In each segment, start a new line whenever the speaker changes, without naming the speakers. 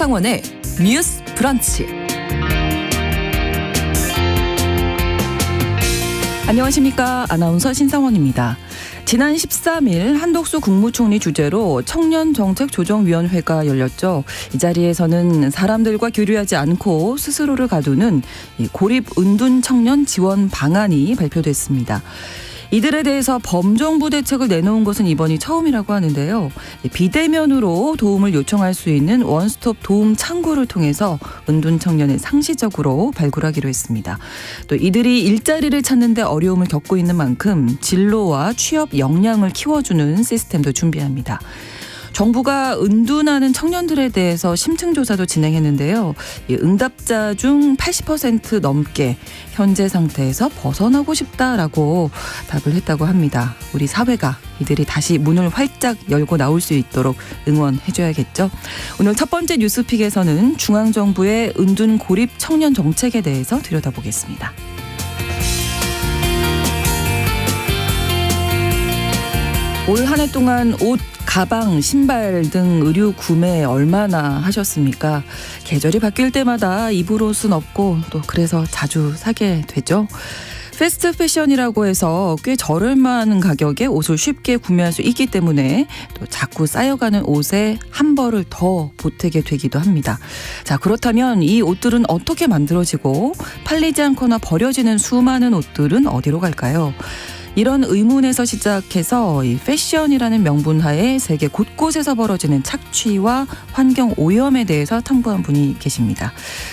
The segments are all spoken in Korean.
신성원의 뉴스 브런치. 안녕하십니까. 아나운서 신성원입니다. 지난 13일 한덕수 국무총리 주재로 청년정책조정위원회가 열렸죠. 이 자리에서는 사람들과 교류하지 않고 스스로를 가두는 고립 은둔 청년 지원 방안이 발표됐습니다. 이들에 대해서 범정부 대책을 내놓은 것은 이번이 처음이라고 하는데요. 비대면으로 도움을 요청할 수 있는 원스톱 도움 창구를 통해서 은둔 청년을 상시적으로 발굴하기로 했습니다. 또 이들이 일자리를 찾는 데 어려움을 겪고 있는 만큼 진로와 취업 역량을 키워주는 시스템도 준비합니다. 정부가 은둔하는 청년들에 대해서 심층조사도 진행했는데요. 응답자 중 80% 넘게 현재 상태에서 벗어나고 싶다라고 답을 했다고 합니다. 우리 사회가 이들이 다시 문을 활짝 열고 나올 수 있도록 응원해줘야겠죠. 오늘 첫 번째 뉴스픽에서는 중앙정부의 은둔 고립 청년 정책에 대해서 들여다보겠습니다. 올 한 해 동안 옷, 가방, 신발 등 의류 구매 얼마나 하셨습니까? 계절이 바뀔 때마다 입을 옷은 없고 또 그래서 자주 사게 되죠. 패스트 패션이라고 해서 꽤 저렴한 가격에 옷을 쉽게 구매할 수 있기 때문에 또 자꾸 쌓여가는 옷에 한 벌을 더 보태게 되기도 합니다. 자, 그렇다면 이 옷들은 어떻게 만들어지고 팔리지 않거나 버려지는 수많은 옷들은 어디로 갈까요? 이런 의문에서 시작해서 이 패션이라는 명분하에 세계 곳곳에서 벌어지는 착취와 환경 오염에 대해서 탐구한 분이 계십니다.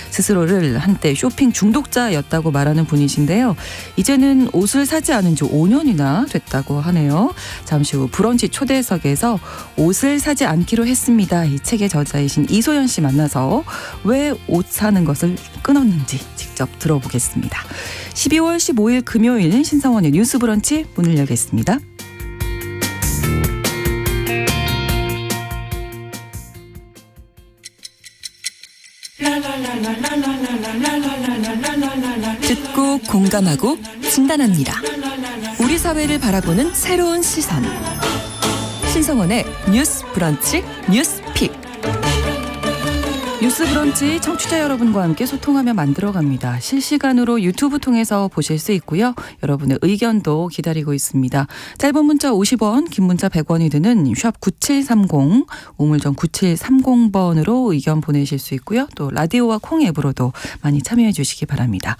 스스로를 한때 쇼핑 중독자였다고 말하는 분이신데요. 이제는 옷을 사지 않은 지 5년이나 됐다고 하네요. 잠시 후 브런치 초대석에서 옷을 사지 않기로 했습니다. 이 책의 저자이신 이소연 씨 만나서 왜 옷 사는 것을 끊었는지 직접 들어보겠습니다. 12월 15일 금요일 신성원의 뉴스 브런치 문을 열겠습니다. 듣고 공감하고 진단합니다. 우리 사회를 바라보는 새로운 시선. 신성원의 뉴스 브런치 뉴스픽. 뉴스 브런치 청취자 여러분과 함께 소통하며 만들어갑니다. 실시간으로 유튜브 통해서 보실 수 있고요. 여러분의 의견도 기다리고 있습니다. 짧은 문자 50원, 긴 문자 100원이 드는 샵 9730, 우물정 9730번으로 의견 보내실 수 있고요. 또 라디오와 콩 앱으로도 많이 참여해 주시기 바랍니다.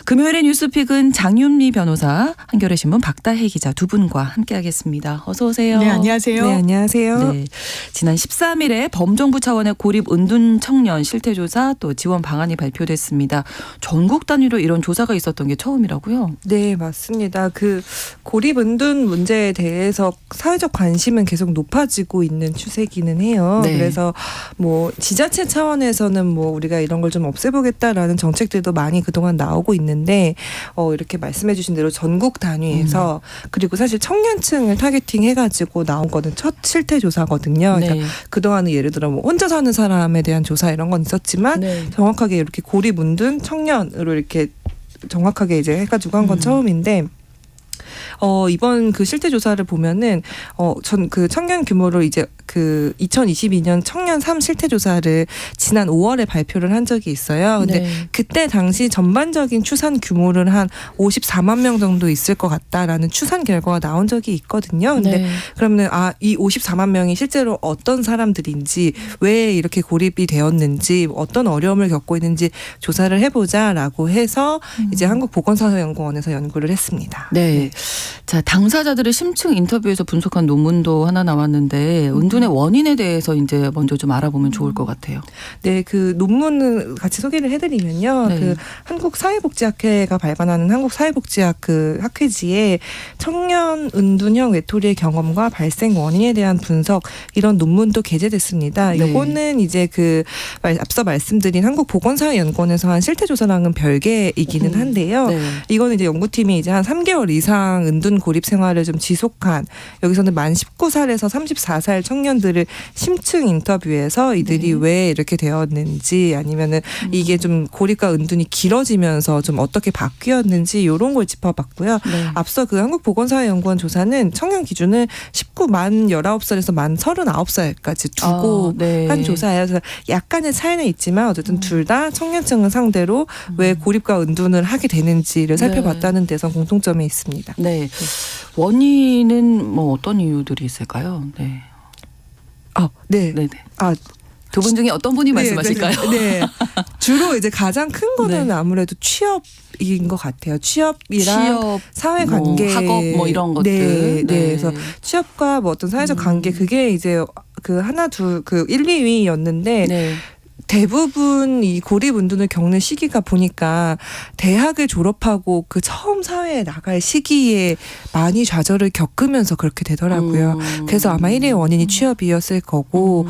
금요일의 뉴스픽은 장윤미 변호사, 한겨레신문 박다혜 기자 두 분과 함께하겠습니다. 어서 오세요.
네, 안녕하세요.
네, 안녕하세요.
네, 지난 13일에 범정부 차원의 고립 은둔 청년 실태조사 또 지원 방안이 발표됐습니다. 전국 단위로 이런 조사가 있었던 게 처음이라고요?
네, 맞습니다. 그 고립 은둔 문제에 대해서 사회적 관심은 계속 높아지고 있는 추세기는 해요.
네.
그래서 뭐 지자체 차원에서는 뭐 우리가 이런 걸 좀 없애보겠다라는 정책들도 많이 그동안 나오고 있는데 이렇게 말씀해 주신 대로 전국 단위에서 그리고 사실 청년층을 타겟팅 해가지고 나온 거는 첫 실태 조사거든요.
네.
그러니까 그동안은 예를 들어 뭐 혼자 사는 사람에 대한 조사 이런 건 있었지만
네.
정확하게 이렇게 고립 은둔 청년으로 이렇게 정확하게 이제 해가지고 한 건 처음인데 이번 그 실태 조사를 보면은 전 그 청년 규모를 이제 그 2022년 청년 3 실태 조사를 지난 5월에 발표를 한 적이 있어요. 근데
네.
그때 당시 전반적인 추산 규모를 한 54만 명 정도 있을 것 같다라는 추산 결과가 나온 적이 있거든요. 근데
네.
그러면 이 54만 명이 실제로 어떤 사람들인지 왜 이렇게 고립이 되었는지 어떤 어려움을 겪고 있는지 조사를 해보자라고 해서 이제 한국보건사회연구원에서 연구를 했습니다.
네. 자, 당사자들의 심층 인터뷰에서 분석한 논문도 하나 나왔는데 은둔의 원인에 대해서 이제 먼저 좀 알아보면 좋을 것 같아요.
네, 그 논문을 같이 소개를 해드리면요.
네.
그 한국사회복지학회가 발간하는 한국사회복지학 그 학회지에 청년 은둔형 외톨이의 경험과 발생 원인에 대한 분석 이런 논문도 게재됐습니다.
네.
이거는 이제 그 앞서 말씀드린 한국보건사회연구원에서 한 실태조사랑은 별개이기는 한데요.
네.
이거는 이제 연구팀이 이제 한 3개월 이상 은둔 고립 생활을 좀 지속한 여기서는 만 19살에서 34살 청년 청년들을 심층 인터뷰에서 이들이 왜 이렇게 되었는지 아니면은 이게 좀 고립과 은둔이 길어지면서 좀 어떻게 바뀌었는지 이런 걸 짚어봤고요.
네.
앞서 그 한국보건사회연구원 조사는 청년 기준을 19만 19살에서 만 39살까지 두고
네.
한 조사예요. 그래서 약간의 차이는 있지만 어쨌든 둘 다 청년층을 상대로 왜 고립과 은둔을 하게 되는지를 살펴봤다는 데선 공통점이 있습니다.
네. 원인은 뭐 어떤 이유들이 있을까요? 네.
네.
네네.
아,
두 분 중에 어떤 분이 말씀하실까요?
네. 주로 이제 가장 큰 거는
네.
아무래도 취업인 것 같아요. 취업이랑
취업,
사회관계,
뭐 학업 뭐 이런 것들.
네.
네.
그래서 취업과 뭐 어떤 사회적 관계 그게 이제 그 하나 둘 그 1, 2위였는데
네.
대부분 이 고립 운동을 겪는 시기가 보니까 대학을 졸업하고 그 처음 사회에 나갈 시기에 많이 좌절을 겪으면서 그렇게 되더라고요. 그래서 아마 1위의 원인이 취업이었을 거고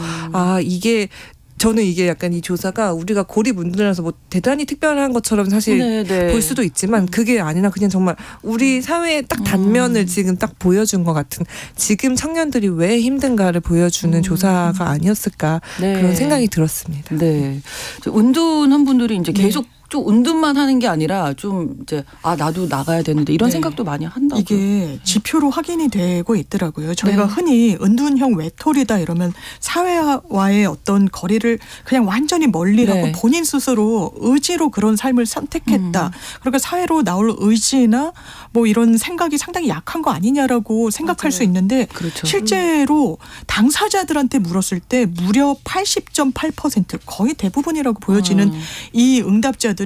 저는 이게 약간 이 조사가 우리가 고립 운동이라서 뭐 대단히 특별한 것처럼 사실
네네.
볼 수도 있지만 그게 아니라 그냥 정말 우리 사회의 딱 단면을 지금 딱 보여준 것 같은 지금 청년들이 왜 힘든가를 보여주는 조사가 아니었을까
네.
그런 생각이 들었습니다.
네. 은둔한 분들이 이제 계속 좀 은둔만 하는 게 아니라 좀 이제 나도 나가야 되는데 이런
네.
생각도 많이 한다고요.
이게 지표로 확인이 되고 있더라고요. 저희가
네.
흔히 은둔형 외톨이다 이러면 사회와의 어떤 거리를 그냥 완전히 멀리하고
네.
본인 스스로 의지로 그런 삶을 선택했다. 그러니까 사회로 나올 의지나 뭐 이런 생각이 상당히 약한 거 아니냐라고 생각할 수 있는데
그렇죠.
실제로 당사자들한테 물었을 때 무려 80.8% 거의 대부분이라고 보여지는 이 응답자들이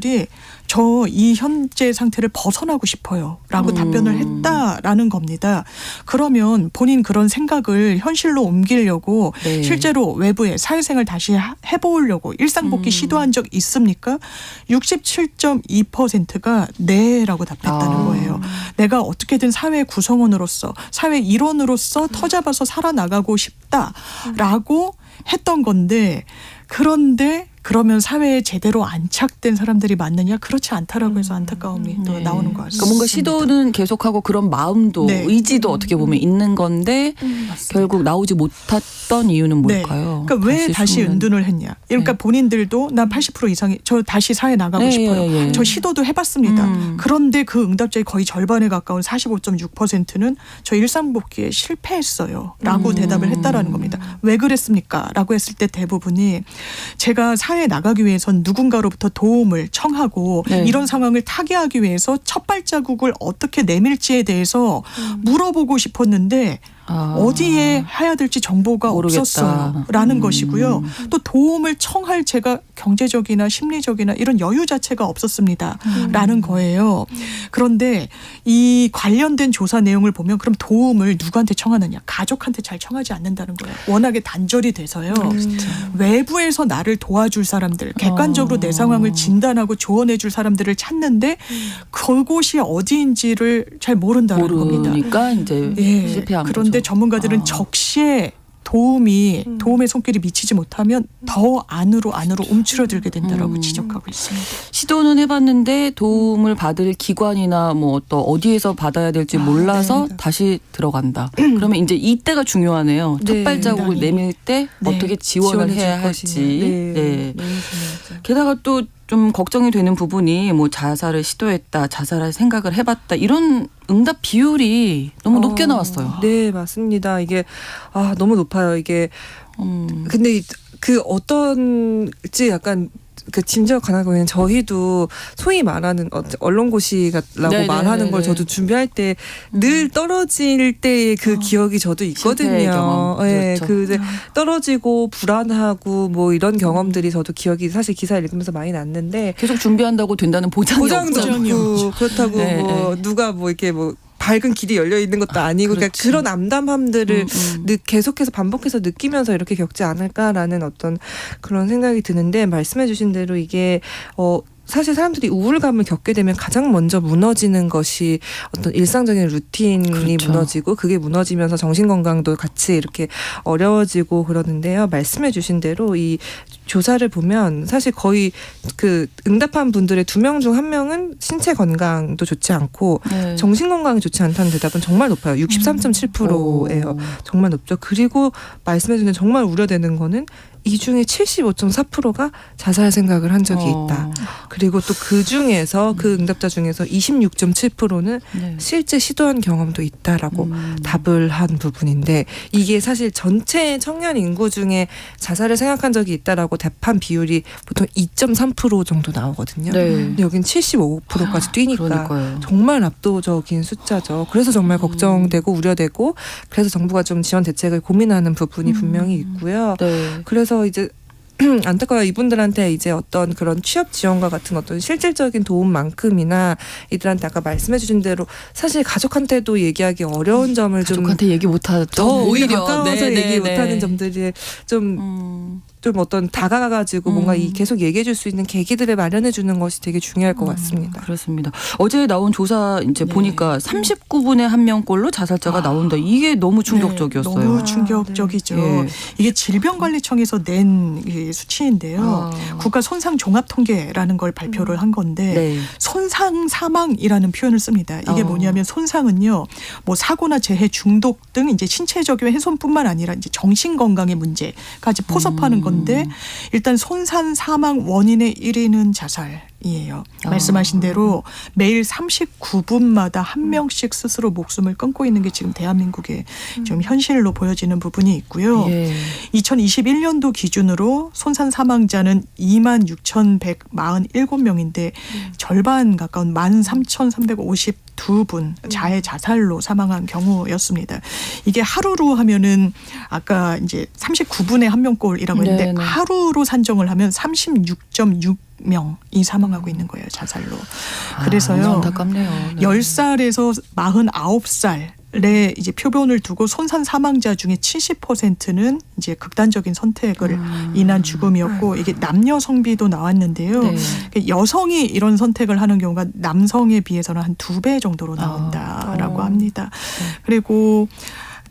저 이 현재 상태를 벗어나고 싶어요 라고 답변을 했다라는 겁니다. 그러면 본인 그런 생각을 현실로 옮기려고
네.
실제로 외부에 사회생활 다시 해보려고 일상복귀 시도한 적 있습니까? 67.2%가 네라고 답했다는 거예요. 내가 어떻게든 사회 구성원으로서 사회 일원으로서 터잡아서 살아나가고 싶다라고 했던 건데 그런데 그러면 사회에 제대로 안착된 사람들이 많느냐? 그렇지 않다라고 해서 안타까움이 또 나오는 것 같습니다.
그러니까 뭔가 시도는 계속하고 그런 마음도
네.
의지도 어떻게 보면 있는 건데 결국 나오지 못했던 이유는 뭘까요?
그러니까 왜 다시 은둔을 했냐? 그러니까 본인들도 나 80% 이상이 저 다시 사회 나가고
네,
싶어요.
예, 예.
저 시도도 해봤습니다. 그런데 그 응답자의 거의 절반에 가까운 45.6%는 저 일상복귀에 실패했어요. 라고 대답을 했다라는 겁니다. 왜 그랬습니까? 라고 했을 때 대부분이 제가 사회에 나가기 위해선 누군가로부터 도움을 청하고
네.
이런 상황을 타개하기 위해서 첫 발자국을 어떻게 내밀지에 대해서 물어보고 싶었는데 어디에 해야 될지 정보가
모르겠다.
없었어요라는 것이고요. 또 도움을 청할 제가 경제적이나 심리적이나 이런 여유 자체가 없었습니다라는 거예요. 그런데 이 관련된 조사 내용을 보면 그럼 도움을 누구한테 청하느냐? 가족한테 잘 청하지 않는다는 거예요. 워낙에 단절이 돼서요. 외부에서 나를 도와줄 사람들, 객관적으로 내 상황을 진단하고 조언해 줄 사람들을 찾는데 그곳이 어디인지를 잘 모른다는 겁니다.
모르니까 이제
예,
실패한
그런데
거죠.
전문가들은 적시에 도움의 손길이 미치지 못하면 더 안으로 움츠러들게 된다라고 지적하고 있습니다.
시도는 해봤는데 도움을 받을 기관이나 뭐 또 어디에서 받아야 될지 몰라서
네.
다시 들어간다. 그러면 이제 이때가 중요하네요. 첫
네.
발자국을 내밀 때
네.
어떻게 지원을
지원해줄
해야
것이냐.
할지.
네.
네. 게다가 또 좀 걱정이 되는 부분이 뭐 자살을 시도했다, 자살할 생각을 해봤다 이런 응답 비율이 너무 높게 나왔어요.
네, 맞습니다. 이게 너무 높아요. 이게 근데 그 어떤지 약간 그 짐작 가능하면 저희도 소위 말하는 언론고시라고
네네네네.
말하는 걸 저도 준비할 때 늘 떨어질 때의 그 기억이 저도
실패의
있거든요.
경험.
네,
그렇죠.
그 이제 떨어지고 불안하고 뭐 이런 경험들이 저도 기억이 사실 기사 읽으면서 많이 났는데
계속 준비한다고 된다는 보장이
보장도
없죠.
없고 그렇다고
네,
뭐
네.
누가 뭐 이렇게 뭐 밝은 길이 열려 있는 것도 아니고 그러니까
그렇지.
그런 암담함들을 계속해서 반복해서 느끼면서 이렇게 겪지 않을까라는 어떤 그런 생각이 드는데 말씀해 주신 대로 이게 사실 사람들이 우울감을 겪게 되면 가장 먼저 무너지는 것이 어떤 일상적인 루틴이
그렇죠.
무너지고 그게 무너지면서 정신건강도 같이 이렇게 어려워지고 그러는데요. 말씀해 주신 대로 이 조사를 보면 사실 거의 그 응답한 분들의 2명 중 1명은 신체 건강도 좋지 않고
네.
정신 건강이 좋지 않다는 대답은 정말 높아요. 63.7%예요. 정말 높죠. 그리고 말씀해 주신 정말 우려되는 거는 이 중에 75.4%가 자살 생각을 한 적이 있다. 그리고 또 그 중에서 그 응답자 중에서 26.7%는
네.
실제 시도한 경험도 있다라고 답을 한 부분인데 이게 사실 전체 청년 인구 중에 자살을 생각한 적이 있다라고 답한 비율이 보통 2.3% 정도 나오거든요.
네.
근데 여긴 75%까지 뛰니까
그러니까요.
정말 압도적인 숫자죠. 그래서 정말 걱정되고 우려되고 그래서 정부가 좀 지원 대책을 고민하는 부분이 분명히 있고요.
네.
그래서 이제 안타까워요. 이분들한테 이제 어떤 그런 취업 지원과 같은 어떤 실질적인 도움만큼이나 이들한테 아까 말씀해 주신 대로 사실 가족한테도 얘기하기 어려운 점을 좀
가족한테 얘기 못하죠.
더 오히려 가까워서 얘기 못하는 점들이 좀 어떤 다가가가지고 뭔가 이 계속 얘기해줄 수 있는 계기들을 마련해주는 것이 되게 중요할 것 같습니다.
그렇습니다. 어제 나온 조사 이제
네.
보니까 39분의 1명꼴로 자살자가 나온다. 이게 너무 충격적이었어요.
네, 너무 충격적이죠.
네.
이게 질병관리청에서 낸 이 수치인데요. 국가손상종합통계라는 걸 발표를 한 건데
네.
손상 사망이라는 표현을 씁니다. 이게 뭐냐면 손상은요, 뭐 사고나 재해, 중독 등 이제 신체적인 훼손뿐만 아니라 이제 정신 건강의 문제까지 포섭하는 건데 일단 손상 사망 원인의 1위는 자살이에요. 말씀하신 대로 매일 39분마다 한 명씩 스스로 목숨을 끊고 있는 게 지금 대한민국의 좀 현실로 보여지는 부분이 있고요.
예.
2021년도 기준으로 손상 사망자는 26,147명인데 절반 가까운 13,352분 자해 자살로 사망한 경우였습니다. 이게 하루로 하면은 아까 이제 39분의 1명꼴이라고 했는데
네네.
하루로 산정을 하면 36.6명이 사망하고 있는 거예요, 자살로. 그래서요.
너무 안타깝네요. 네.
10살에서 49살에 이제 표본을 두고 손상 사망자 중에 70%는 이제 극단적인 선택을 인한 죽음이었고 이게 남녀 성비도 나왔는데요.
네.
여성이 이런 선택을 하는 경우가 남성에 비해서는 한 2배 정도로 나온다라고 합니다. 그리고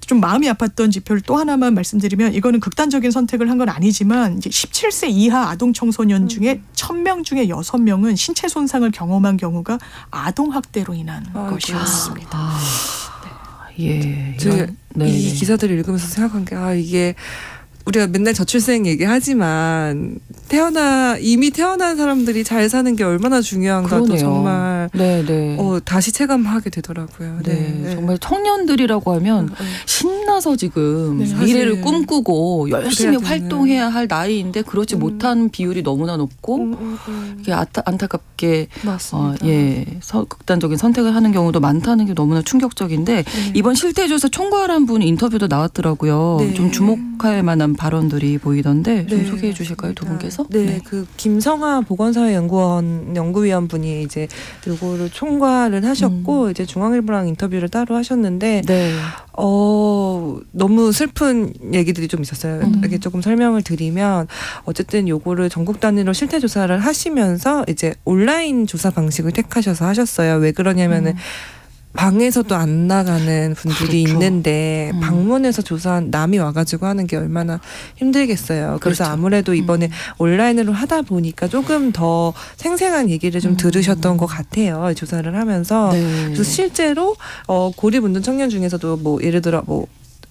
좀 마음이 아팠던 지표를 또 하나만 말씀드리면 이거는 극단적인 선택을 한 건 아니지만 이제 17세 이하 아동 청소년 중에 1,000명 중에 6명은 신체 손상을 경험한 경우가 아동 학대로 인한 것이었습니다.
예.
제가
네.
이 기사들을 읽으면서 생각한 게 이게 우리가 맨날 저출생 얘기하지만 이미 태어난 사람들이 잘 사는 게 얼마나 중요한가도
그러네요.
정말
네네.
다시 체감하게 되더라고요.
네. 정말 청년들이라고 하면 신나서 지금
네,
미래를
사실.
꿈꾸고 열심히
그래야 되는.
활동해야 할 나이인데 그렇지 못한 비율이 너무나 높고 이게 안타깝게
맞습니다.
극단적인 선택을 하는 경우도 많다는 게 너무나 충격적인데 이번 실태조사 총괄한 분 인터뷰도 나왔더라고요.
네.
좀 주목할 만한 발언들이 보이던데 좀
네,
소개해 주실까요, 두 분께서?
네, 그 김성하 보건사회연구위원 분이 이제 요거를 총괄을 하셨고 이제 중앙일보랑 인터뷰를 따로 하셨는데
네.
너무 슬픈 얘기들이 좀 있었어요. 이렇게 조금 설명을 드리면 어쨌든 요거를 전국 단위로 실태 조사를 하시면서 이제 온라인 조사 방식을 택하셔서 하셨어요. 왜 그러냐면은 방에서도 안 나가는 분들이
그렇죠.
있는데 방문해서 조사한 남이 와가지고 하는 게 얼마나 힘들겠어요. 그래서
그렇죠.
아무래도 이번에 온라인으로 하다 보니까 조금 더 생생한 얘기를 좀 들으셨던 것 같아요. 조사를 하면서.
네.
그래서 실제로 고립운동 청년 중에서도 뭐 예를 들어 뭐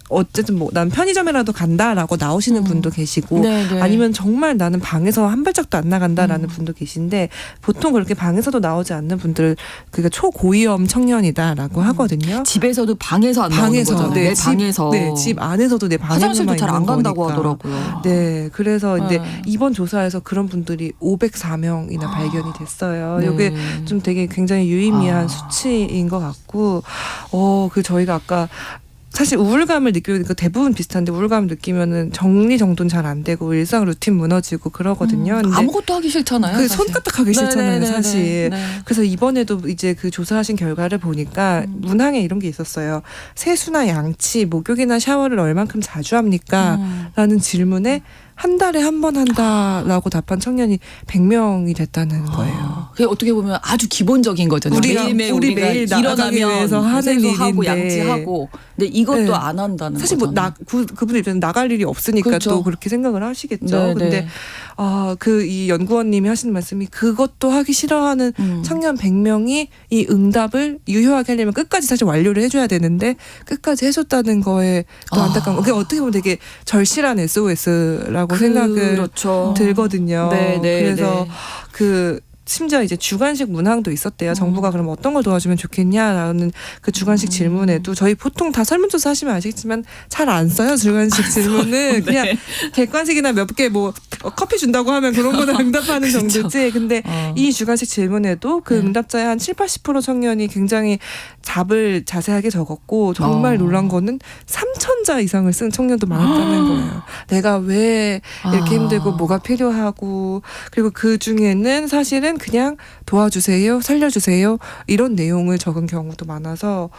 어쨌든 뭐 난 편의점이라도 간다라고 나오시는 분도 계시고
네네.
아니면 정말 나는 방에서 한 발짝도 안 나간다라는 분도 계신데 보통 그렇게 방에서도 나오지 않는 분들 그러니까 초고위험 청년이다라고 하거든요.
집에서도 방에서 안 나오는 거잖아요. 내 방에서.
집 안에서도 내 방에서만
화장실도 잘 안
있는
간다고
거니까.
하더라고요.
네, 그래서 이제
네.
이번 조사에서 그런 분들이 504명이나 발견이 됐어요.
네.
이게 좀 되게 굉장히 유의미한 수치인 것 같고, 저희가 아까 사실 우울감을 느끼니까 대부분 비슷한데 우울감을 느끼면은 정리정돈 잘 안 되고 일상 루틴 무너지고 그러거든요. 근데
아무것도 하기 싫잖아요.
그
사실.
손가락하기 싫잖아요,
네네네네.
사실.
네.
그래서 이번에도 이제 그 조사하신 결과를 보니까 문항에 이런 게 있었어요. 세수나 양치, 목욕이나 샤워를 얼만큼 자주 합니까? 라는 질문에 한 달에 한 번 한다라고 답한 청년이 100명이 됐다는 거예요.
그게 어떻게 보면 아주 기본적인 거잖아요. 매일매일
우리
우리가
매일 나가기
일어나면
위해서 하는
세수하고
일인데.
양치하고 근데 이것도
네.
안 한다는
사실
거잖아요.
그분들 입장에서 나갈 일이 없으니까
그렇죠.
또 그렇게 생각을 하시겠죠.
네,
근데
네.
이 연구원님이 하시는 말씀이 그것도 하기 싫어하는 청년 100명이 이 응답을 유효하게 하려면 끝까지 사실 완료를 해줘야 되는데 끝까지 해줬다는 거에 또 안타까운 거. 그게 어떻게 보면 되게 절실한 SOS라고 생각을
그렇죠.
들거든요.
네, 네,
그래서
네.
심지어 이제 주간식 문항도 있었대요. 정부가 그럼 어떤 걸 도와주면 좋겠냐라는 그 주간식 질문에도 저희 보통 다 설문조사 하시면 아시겠지만 잘 안 써요. 주간식 질문은 그냥 객관식이나 몇 개 커피 준다고 하면 그런 거는 응답하는 정도지. 근데 이 주간식 질문에도 그 응답자의 한 70-80% 청년이 굉장히 답을 자세하게 적었고 정말 놀란 거는 3,000자 이상을 쓴 청년도 많았다는 거예요. 내가 왜 이렇게 힘들고 뭐가 필요하고 그리고 그 중에는 사실은 그냥 도와주세요, 살려주세요 이런 내용을 적은 경우도 많아서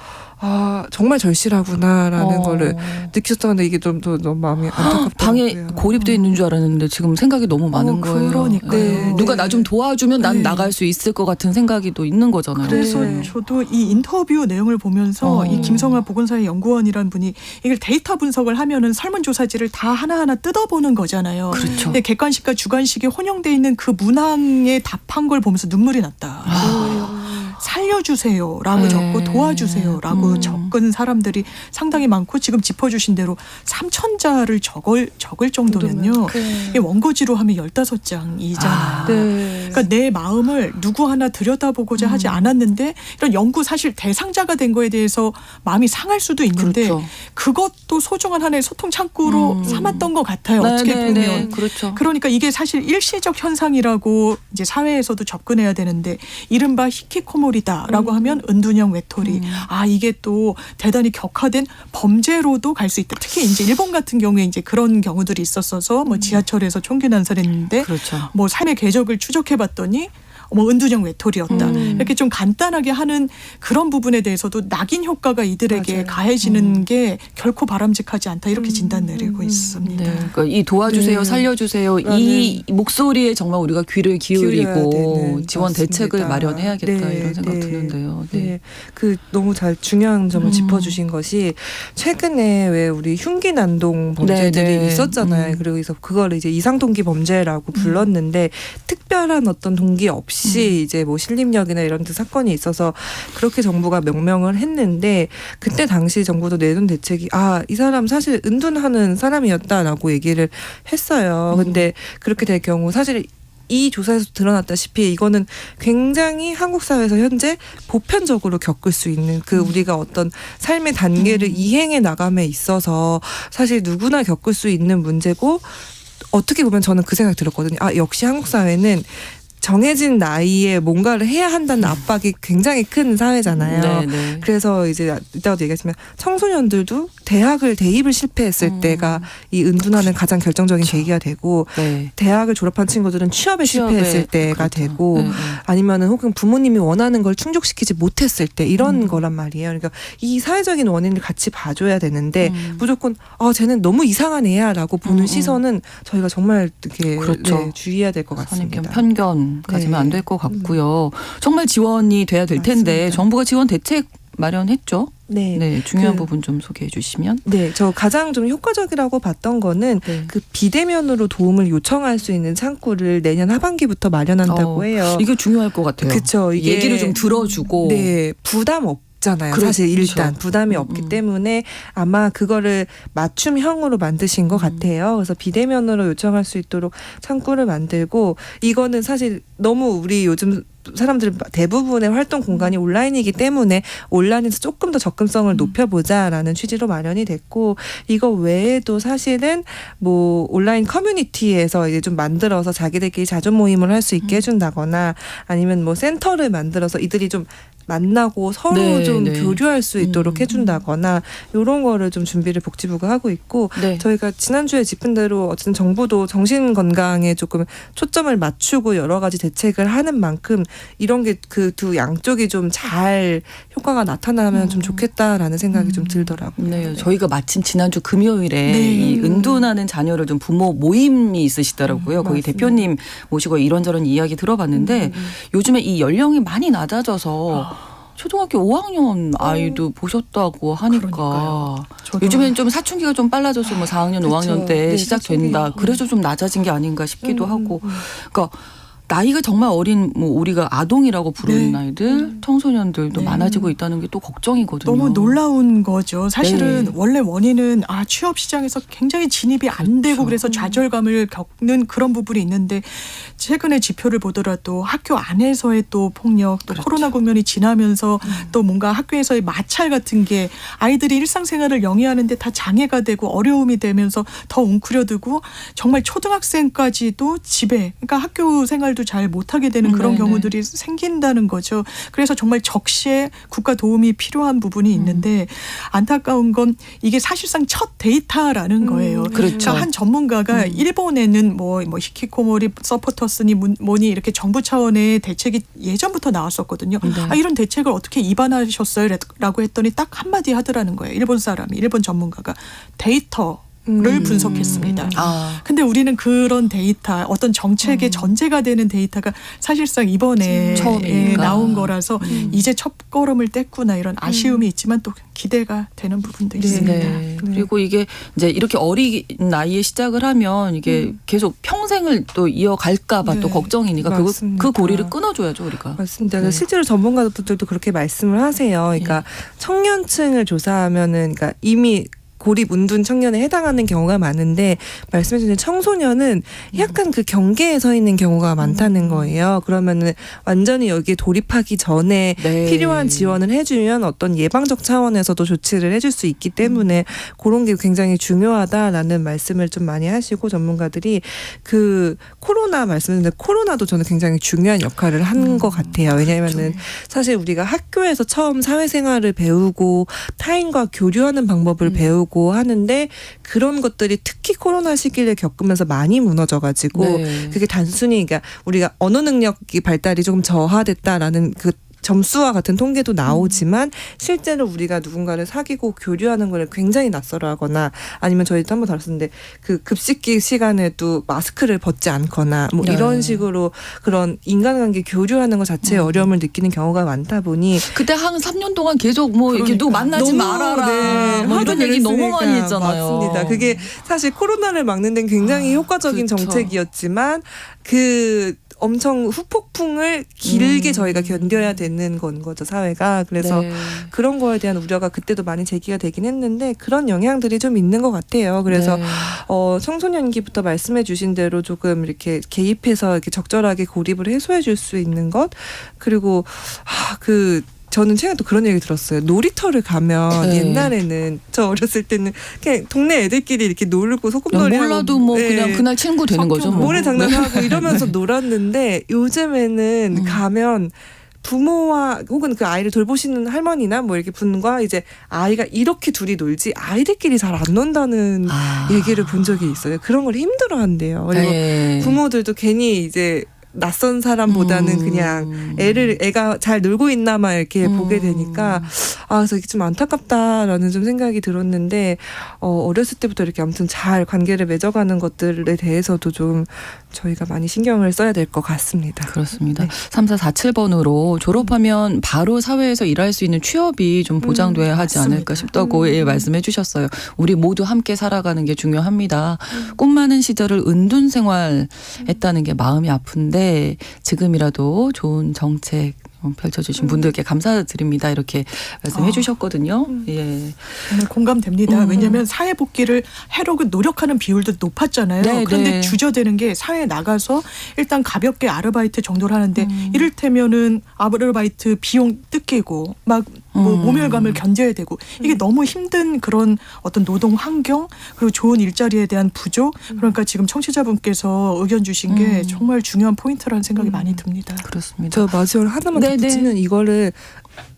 정말 절실하구나라는 거를 느꼈었는데 이게 좀 너무 마음이 안타깝더라고요.
방에 고립돼 있는 줄 알았는데 지금 생각이 너무 많은 거예요.
그러니까요.
네. 누가 나 좀 도와주면 난
네.
나갈 수 있을 것 같은 생각이 또 있는 거잖아요.
그래서
네.
저도 이 인터뷰 내용을 보면서 이 김성아 보건사회 연구원이라는 분이 이걸 데이터 분석을 하면은 설문조사지를 다 하나하나 뜯어보는 거잖아요.
그렇죠.
근데 객관식과 주관식이 혼용돼 있는 그 문항에 답한 걸 보면서 눈물이 났다. 살려주세요라고
네.
적고 도와주세요라고 적은 사람들이 상당히 많고 지금 짚어주신 대로 3,000자를 적을 정도면요. 이 원고지로 하면 15장이잖아요.
네.
그러니까 내 마음을 누구 하나 들여다보고자 하지 않았는데 이런 연구 사실 대상자가 된 거에 대해서 마음이 상할 수도 있는데
그렇죠.
그것도 소중한 하나의 소통 창구로 삼았던 것 같아요. 어떻게 보면.
네, 그렇죠.
그러니까 이게 사실 일시적 현상이라고 이제 사회에서도 접근해야 되는데 이른바 히키코모리다라고 하면 은둔형 외톨이. 이게 또 대단히 격화된 범죄로도 갈 수 있다. 특히 이제 일본 같은 경우에 이제 그런 경우들이 있었어서 뭐 지하철에서 총기 난사했는데
그렇죠.
뭐 삶의 궤적을 추적해봤더니 은둔형 외톨이였다. 이렇게 좀 간단하게 하는 그런 부분에 대해서도 낙인 효과가 이들에게
맞아요.
가해지는 게 결코 바람직하지 않다. 이렇게 진단 내리고 있습니다.
네, 그러니까 이 도와주세요,
네.
살려주세요 이 목소리에 정말 우리가 귀를
기울여야
기울이고
되는,
지원
맞습니다.
대책을 마련해야겠다
네,
이런 생각
네.
드는데요.
네. 너무 잘 중요한 점을 짚어주신 것이 최근에 왜 우리 흉기 난동 범죄들이
네, 네.
있었잖아요. 그래서 그걸 이제 이상 동기 범죄라고 불렀는데 특별한 어떤 동기 없이 이제 뭐 신림역이나 이런 데 사건이 있어서 그렇게 정부가 명명을 했는데 그때 당시 정부도 내놓은 대책이 이 사람 사실 은둔하는 사람이었다라고 얘기를 했어요. 근데 그렇게 될 경우 사실 이 조사에서 드러났다시피 이거는 굉장히 한국 사회에서 현재 보편적으로 겪을 수 있는 우리가 어떤 삶의 단계를 이행해 나감에 있어서 사실 누구나 겪을 수 있는 문제고 어떻게 보면 저는 그 생각이 들었거든요. 역시 한국 사회는 정해진 나이에 뭔가를 해야 한다는 압박이 굉장히 큰 사회잖아요.
네, 네.
그래서 이제 이따가도 얘기했지만 청소년들도 대입을 실패했을 때가 이 은둔하는 가장 결정적인 계기가 되고
네.
대학을 졸업한 친구들은 취업에 실패했을 때가
그렇죠.
되고
네, 네.
아니면은 혹은 부모님이 원하는 걸 충족시키지 못했을 때 이런 거란 말이에요. 그러니까 이 사회적인 원인을 같이 봐줘야 되는데 무조건 쟤는 너무 이상한 애야라고 보는 시선은 저희가 정말 이렇게
그렇죠.
주의해야 될 것 같습니다.
선입견, 편견 가지면
네.
안 될 것 같고요. 정말 지원이 돼야 될 텐데
맞습니다.
정부가 지원 대책 마련했죠.
네.
네, 중요한
그-
부분 좀 소개해 주시면.
네, 저 가장 좀 효과적이라고 봤던 거는
네.
비대면으로 도움을 요청할 수 있는 창구를 내년 하반기부터 마련한다고 해요.
이게 중요할 것 같아요.
그쵸, 이게-
얘기를 좀 들어주고.
네, 부담 없잖아요.
그렇죠.
사실 일단 부담이 없기 때문에 아마 그거를 맞춤형으로 만드신 것 같아요. 그래서 비대면으로 요청할 수 있도록 창구를 만들고 이거는 사실 너무 우리 요즘 사람들 대부분의 활동 공간이 온라인이기 때문에 온라인에서 조금 더 접근성을 높여보자라는 취지로 마련이 됐고 이거 외에도 사실은 뭐 온라인 커뮤니티에서 이제 좀 만들어서 자기들끼리 자존 모임을 할 수 있게 해준다거나 아니면 뭐 센터를 만들어서 이들이 좀 만나고 서로
네,
좀
네.
교류할 수 있도록 해준다거나 이런 거를 좀 준비를 복지부가 하고 있고
네.
저희가 지난주에 짚은 대로 어쨌든 정부도 정신 건강에 조금 초점을 맞추고 여러 가지 대책을 하는 만큼 이런 게 그 두 양쪽이 좀 잘 효과가 나타나면 좀 좋겠다라는 생각이 좀 들더라고요.
네, 저희가 마침 지난주 금요일에
네.
이 은둔하는 자녀를 좀 부모 모임이 있으시더라고요. 거기
맞습니다.
대표님 모시고 이런저런 이야기 들어봤는데 요즘에 이 연령이 많이 낮아져서 초등학교 5학년 아이도 보셨다고 하니까
그러니까요. 저도
요즘에는 좀 사춘기가 좀 빨라져서 뭐 4학년,
그쵸.
5학년 때
네,
시작된다.
사춘기.
그래서 좀 낮아진 게 아닌가 싶기도 하고. 그러니까 나이가 정말 어린 뭐 우리가 아동이라고 부르는
네.
아이들, 청소년들도
네.
많아지고 있다는 게 또 걱정이거든요.
너무 놀라운 거죠. 사실은
네.
원래 원인은 취업 시장에서 굉장히 진입이 안 되고 그래서 좌절감을 겪는 그런 부분이 있는데 최근에 지표를 보더라도 학교 안에서의 또 폭력, 또 코로나 국면이 지나면서 또 뭔가 학교에서의 마찰 같은 게 아이들이 일상생활을 영위하는데 다 장애가 되고 어려움이 되면서 더 웅크려들고 정말 초등학생까지도 집에 그러니까 학교 생활도 잘 못하게 되는 그런
네네.
경우들이 생긴다는 거죠. 그래서 정말 적시에 국가 도움이 필요한 부분이 있는데 안타까운 건 이게 사실상 첫 데이터라는 거예요.
그렇죠.
그러니까 한 전문가가 일본에는 뭐 히키코모리 서포터스니 뭐니 이렇게 정부 차원의 대책이 예전부터 나왔었거든요.
네.
이런 대책을 어떻게 입안하셨어요? 라고 했더니 딱 한마디 하더라는 거예요. 일본 전문가가 데이터를 분석했습니다.
아,
근데 우리는 그런 데이터, 어떤 정책의 전제가 되는 데이터가 사실상 이번에
처음이니까.
나온 거라서 이제 첫걸음을 뗐구나 이런 아쉬움이 있지만 또 기대가 되는 부분도 있습니다.
네. 그리고 이게 이제 이렇게 어린 나이에 시작을 하면 이게 계속 평생을 또 이어갈까봐
네.
또 걱정이니까
맞습니다.
그 고리를 끊어줘야죠 우리가.
맞습니다.
네.
실제로 전문가들도 그렇게 말씀을 하세요. 그러니까 청년층을 조사하면은 그러니까 이미 고립 운둔 청년에 해당하는 경우가 많은데 말씀해 주신 청소년은 약간 그 경계에 서 있는 경우가 많다는 거예요. 그러면은 완전히 여기에 돌입하기 전에
네.
필요한 지원을 해주면 어떤 예방적 차원에서도 조치를 해줄 수 있기 때문에 그런 게 굉장히 중요하다라는 말씀을 좀 많이 하시고 전문가들이 그 코로나 말씀하셨는데 코로나도 저는 굉장히 중요한 역할을 한 것 같아요. 왜냐하면은 사실 우리가 학교에서 처음 사회생활을 배우고 타인과 교류하는 방법을 배우고 하는데 그런 것들이 특히 코로나 시기를 겪으면서 많이 무너져가지고
네.
그게 단순히 그러니까 우리가 언어 능력이 발달이 조금 저하됐다라는 그 점수와 같은 통계도 나오지만 실제로 우리가 누군가를 사귀고 교류하는 걸 굉장히 낯설어하거나 아니면 저희도 한번 다뤘었는데 그 급식기 시간에도 마스크를 벗지 않거나 뭐
네.
이런 식으로 그런 인간관계 교류하는 것 자체에 어려움을 느끼는 경우가 많다 보니
그때 한 3년 동안 계속 뭐 이렇게 누구 만나지
너무,
말아라
네,
뭐
하도
이런 얘기 너무
그랬으니까.
많이 했잖아요.
맞습니다. 그게 사실 코로나를 막는 데는 굉장히 효과적인
그렇죠.
정책이었지만 그 엄청 후폭풍을 길게 저희가 견뎌야 되는 건 거죠, 사회가. 그래서
네.
그런 거에 대한 우려가 그때도 많이 제기가 되긴 했는데 그런 영향들이 좀 있는 것 같아요. 그래서
네.
청소년기부터 말씀해 주신 대로 조금 이렇게 개입해서 이렇게 적절하게 고립을 해소해 줄 수 있는 것 그리고 저는 최근에 또 그런 얘기 들었어요. 놀이터를 가면
네.
옛날에는 저 어렸을 때는 그냥 동네 애들끼리 이렇게 놀고 소꿉놀이 하고
몰라도 뭐 그냥 그날 친구 되는 거죠. 뭐.
모래 장난하고 이러면서 놀았는데 요즘에는 가면 부모와 혹은 그 아이를 돌보시는 할머니나 뭐 이렇게 분과 이제 아이가 이렇게 둘이 놀지 아이들끼리 잘 안 논다는 얘기를 본 적이 있어요. 그런 걸 힘들어한대요. 그리고
네.
부모들도 괜히 이제 낯선 사람보다는 그냥 애가 잘 놀고 있나만 이렇게 보게 되니까 그래서 이게 좀 안타깝다라는 좀 생각이 들었는데 어렸을 때부터 이렇게 아무튼 잘 관계를 맺어가는 것들에 대해서도 좀 저희가 많이 신경을 써야 될 것 같습니다.
그렇습니다. 3447번으로 졸업하면 바로 사회에서 일할 수 있는 취업이 좀 보장돼야 하지 않을까 싶다고 말씀해 주셨어요. 우리 모두 함께 살아가는 게 중요합니다. 꿈 많은 시절을 은둔 생활했다는 게 마음이 아픈데 지금이라도 좋은 정책 펼쳐주신 분들께 감사드립니다. 이렇게 말씀해 주셨거든요. 예.
정말 공감됩니다. 왜냐하면 사회 복귀를 하려고 노력하는 비율도 높았잖아요.
네,
그런데
네.
주저되는 게 사회에 나가서 일단 가볍게 아르바이트 정도를 하는데 이를테면은 아르바이트 비용 뜯기고 막 뭐 모멸감을 견뎌야 되고 이게 너무 힘든 그런 어떤 노동 환경 그리고 좋은 일자리에 대한 부족 그러니까 지금 청취자분께서 의견 주신 게 정말 중요한 포인트라는 생각이 많이 듭니다.
그렇습니다.
저 마지막으로 하나만
네,
덧붙이면 이거를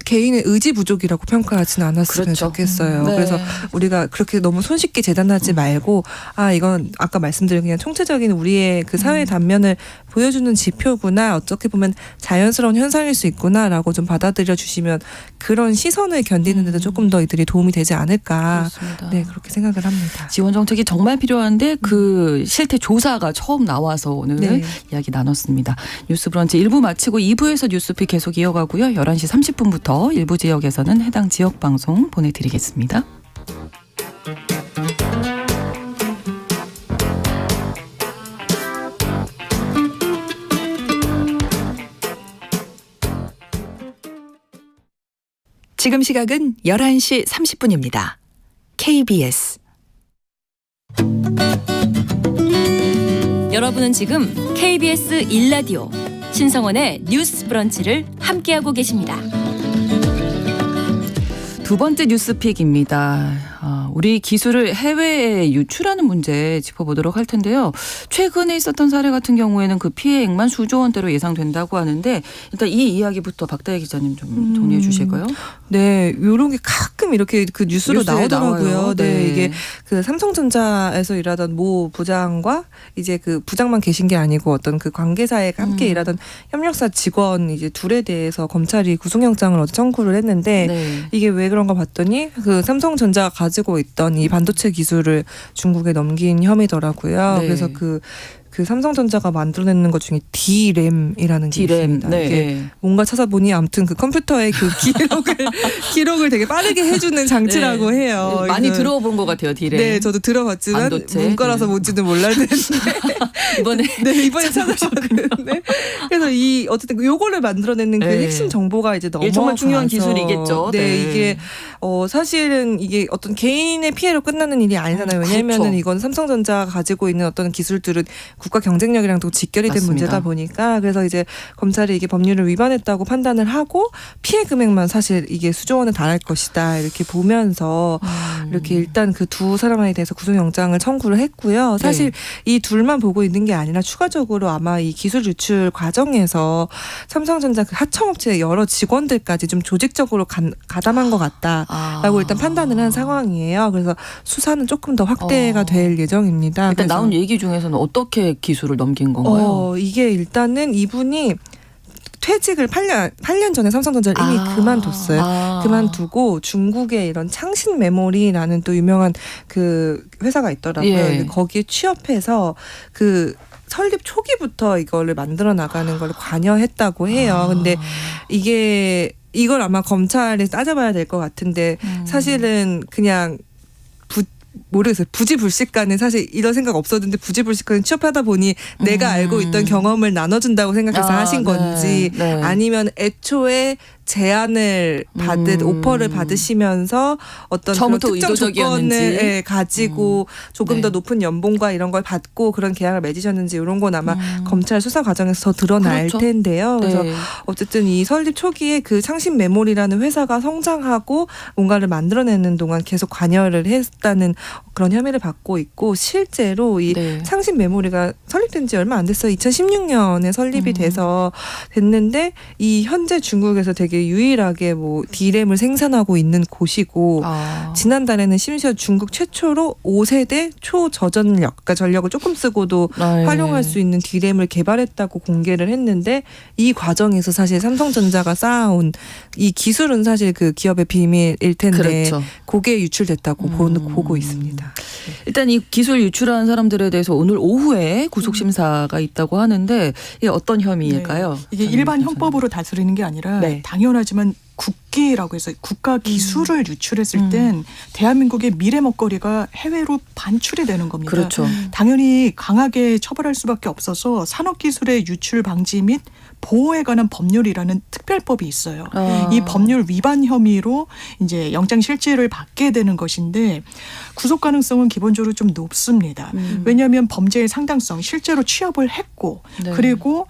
개인의 의지 부족이라고 평가하지는 않았으면
그렇죠.
좋겠어요.
네.
그래서 우리가 그렇게 너무 손쉽게 재단하지 말고 이건 아까 말씀드린 그냥 총체적인 우리의 그 사회 단면을 보여주는 지표구나, 어떻게 보면 자연스러운 현상일 수 있구나라고 좀 받아들여 주시면 그런 시선을 견디는 데도 조금 더 이들이 도움이 되지 않을까.
그렇습니다.
네, 그렇게 생각을 합니다.
지원 정책이 정말 필요한데 그 실태 조사가 처음 나와서 오늘
네.
이야기 나눴습니다. 뉴스 브런치 1부 마치고 2부에서 뉴스픽 계속 이어가고요. 11시 30분부터 일부 지역에서는 해당 지역 방송 보내드리겠습니다.
지금 시각은 11시 30분입니다. KBS.
여러분은 지금 KBS 1라디오 신성원의 뉴스 브런치를 함께하고 계십니다.
두 번째 뉴스픽입니다. 우리 기술을 해외에 유출하는 문제 짚어보도록 할 텐데요. 최근에 있었던 사례 같은 경우에는 그 피해액만 수조 원대로 예상된다고 하는데 일단 이 이야기부터 박다혜 기자님 좀 정리해 주실까요?
네, 요런 게 가끔 이렇게 그 뉴스로
뉴스에
나오더라고요.
나와요.
네.
네.
이게 그 삼성전자에서 일하던 모 부장과 이제 그 부장만 계신 게 아니고 어떤 그 관계사에 함께 일하던 협력사 직원 이제 둘에 대해서 검찰이 구속영장을 어제 청구를 했는데
네.
이게 왜 그런가 봤더니 그 삼성전자가 가지고 있던 이 반도체 기술을 중국에 넘긴 혐의더라고요.
네.
그래서 그 삼성전자가 만들어내는 것 중에 D램이라는 게
D램.
있습니다.
네.
이게 뭔가 찾아보니 아무튼 그 컴퓨터의 그 기록을 되게 빠르게 해주는 장치라고
네.
해요.
많이
그래서
들어본 것 같아요, 디램.
네, 저도 들어봤지만
반도체.
문과라서 뭔지는 몰랐는데
이번에
네, 이번에 찾아봤는데 그래서 이 어쨌든 요거를 만들어내는 그
네.
핵심 정보가 이제
이게 정말 중요한
넘어가서
기술이겠죠.
네,
네.
이게 사실은 이게 어떤 개인의 피해로 끝나는 일이 아니잖아요. 왜냐하면은
그렇죠.
이건 삼성전자가 가지고 있는 어떤 기술들은 국가 경쟁력이랑도 직결이 된
맞습니다.
문제다 보니까 그래서 이제 검찰이 이게 법률을 위반했다고 판단을 하고 피해 금액만 사실 이게 수조 원에 달할 것이다 이렇게 보면서 이렇게 일단 그 두 사람에 대해서 구속영장을 청구를 했고요. 사실 이 둘만 보고 있는 게 아니라 추가적으로 아마 이 기술 유출 과정에서 삼성전자 그 하청업체 여러 직원들까지 좀 조직적으로 가담한 것 같다라고 일단 판단을 한 상황이에요. 그래서 수사는 조금 더 확대가 될 예정입니다.
일단
그래서
나온 얘기 중에서는 어떻게 기술을 넘긴 건가요?
이게 일단은 이분이 퇴직을 8년 전에 삼성전자를 이미 그만뒀어요. 그만두고 중국의 이런 창신 메모리라는 또 유명한 그 회사가 있더라고요.
예.
근데 거기에 취업해서 그 설립 초기부터 이거를 만들어 나가는 걸 관여했다고 해요. 근데 이걸 아마 검찰에서 따져봐야 될 것 같은데 사실은 그냥 모르겠어요. 부지불식간에 사실 이런 생각 없었는데 부지불식간에 취업하다 보니 내가 알고 있던 경험을 나눠준다고 생각해서 하신 건지
네.
아니면 애초에 제안을 오퍼를 받으시면서 어떤 그런
처음부터
특정
의도적이었는지.
조건을 가지고 조금
네.
더 높은 연봉과 이런 걸 받고 그런 계약을 맺으셨는지 이런 건 아마 검찰 수사 과정에서 더 드러날
그렇죠.
텐데요. 그래서
네.
어쨌든 이 설립 초기에 그 창신 메모리라는 회사가 성장하고 뭔가를 만들어내는 동안 계속 관여를 했다는 그런 혐의를 받고 있고 실제로 이
네.
창신 메모리가 설립된 지 얼마 안 됐어요. 2016년에 설립이 돼서 됐는데 이 현재 중국에서 되게 유일하게 뭐 D램을 생산하고 있는 곳이고 지난달에는 심지어 중국 최초로 5세대 초저전력, 그러니까 전력을 조금 쓰고도 활용할 수 있는 D램을 개발했다고 공개를 했는데 이 과정에서 사실 삼성전자가 쌓아온 이 기술은 사실 그 기업의 비밀일 텐데
그렇죠.
그게 유출됐다고 보고 있습니다.
일단 이 기술 유출한 사람들에 대해서 오늘 오후에 구속심사가 있다고 하는데 이게 어떤 혐의일까요?
네. 이게 일반 형법으로 다스리는 게 아니라
네.
당연하지만 국기라고 해서 국가 기술을 유출했을 땐 대한민국의 미래 먹거리가 해외로 반출이 되는 겁니다.
그렇죠.
당연히 강하게 처벌할 수밖에 없어서 산업기술의 유출 방지 및 보호에 관한 법률이라는 특별법이 있어요. 이 법률 위반 혐의로 이제 영장 실질을 받게 되는 것인데 구속 가능성은 기본적으로 좀 높습니다. 왜냐하면 범죄의 상당성, 실제로 취업을 했고
네.
그리고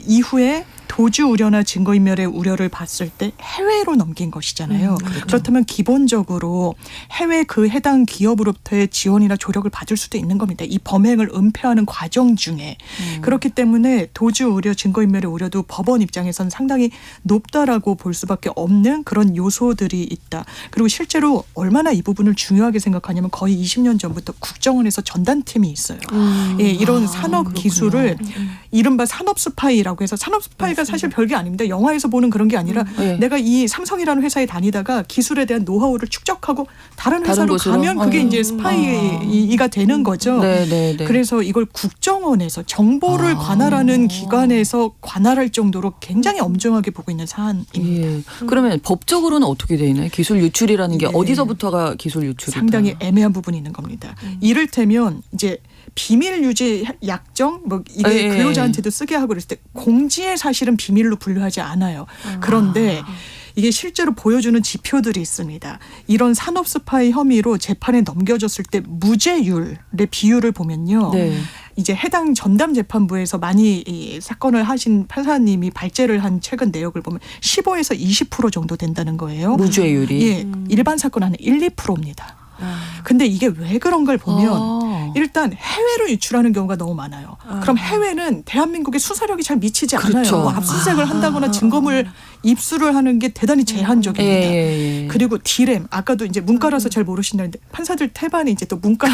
이후에 도주 우려나 증거인멸의 우려를 봤을 때 해외로 넘긴 것이잖아요. 그렇다면 기본적으로 해외 그 해당 기업으로부터의 지원이나 조력을 받을 수도 있는 겁니다. 이 범행을 은폐하는 과정 중에. 그렇기 때문에 도주 우려, 증거인멸의 우려도 법원 입장에서는 상당히 높다라고 볼 수밖에 없는 그런 요소들이 있다. 그리고 실제로 얼마나 이 부분을 중요하게 생각하냐면 거의 20년 전부터 국정원에서 전단팀이 있어요. 예, 이런 산업 기술을 이른바 산업 스파이라고 해서 산업 스파이가 사실 별게 아닙니다. 영화에서 보는 그런 게 아니라
네.
내가 이 삼성이라는 회사에 다니다가 기술에 대한 노하우를 축적하고 다른 회사로
곳으로?
가면 그게 이제 스파이가 되는 거죠.
네.
그래서 이걸 국정원에서 정보를 관할하는 기관에서 관할할 정도로 굉장히 엄중하게 보고 있는 사안입니다.
예. 그러면 법적으로는 어떻게 돼 있나요? 기술 유출이라는 게
네.
어디서부터가 기술 유출이다?
상당히 애매한 부분이 있는 겁니다. 이를테면 이제 비밀 유지 약정 뭐 이게
예.
근로자한테도 쓰게 하고 그랬을 때 공지의 사실은 비밀로 분류하지 않아요. 그런데 이게 실제로 보여주는 지표들이 있습니다. 이런 산업 스파이 혐의로 재판에 넘겨졌을 때 무죄율의 비율을 보면요.
네.
이제 해당 전담 재판부에서 많이 이 사건을 하신 판사님이 발제를 한 최근 내역을 보면 15에서 20% 정도 된다는 거예요.
무죄율이.
예, 일반 사건 한 1~2%입니다. 근데 이게 왜 그런 걸 보면 일단 해외로 유출하는 경우가 너무 많아요. 그럼 해외는 대한민국의 수사력이 잘 미치지 않아요.
그렇죠.
뭐 압수수색을 한다거나 증거물 입수를 하는 게 대단히 제한적입니다.
예.
그리고 디램 아까도 이제 문과라서 잘 모르신다는데 판사들 태반이 이제 또 문과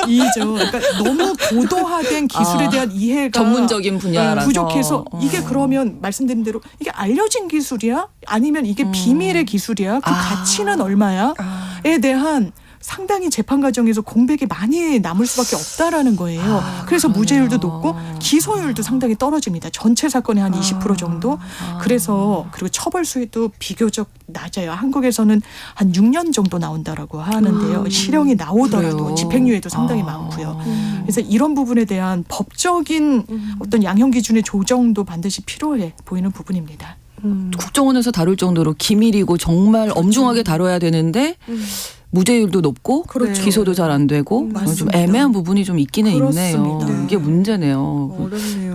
이죠. 그러니까 너무 고도화된 기술에 대한 이해가
전문적인 분야라서
부족해서 이게 그러면 말씀드린 대로 이게 알려진 기술이야? 아니면 이게 비밀의 기술이야? 그 가치는 얼마야?에 대한 상당히 재판 과정에서 공백이 많이 남을 수밖에 없다라는 거예요. 그래서 무죄율도 높고 기소율도 상당히 떨어집니다. 전체 사건의 한 20% 정도. 그래서 그리고 처벌 수위도 비교적 낮아요. 한국에서는 한 6년 정도 나온다라고 하는데요. 실형이 나오더라도
그래요?
집행유예도 상당히 많고요. 그래서 이런 부분에 대한 법적인 어떤 양형 기준의 조정도 반드시 필요해 보이는 부분입니다.
국정원에서 다룰 정도로 기밀이고 정말 엄중하게 다뤄야 되는데 무죄율도 높고
그렇죠.
기소도 잘 안 되고 좀
맞습니다.
애매한 부분이 좀 있기는
그렇습니다.
있네요. 이게 문제네요.
어렵네요.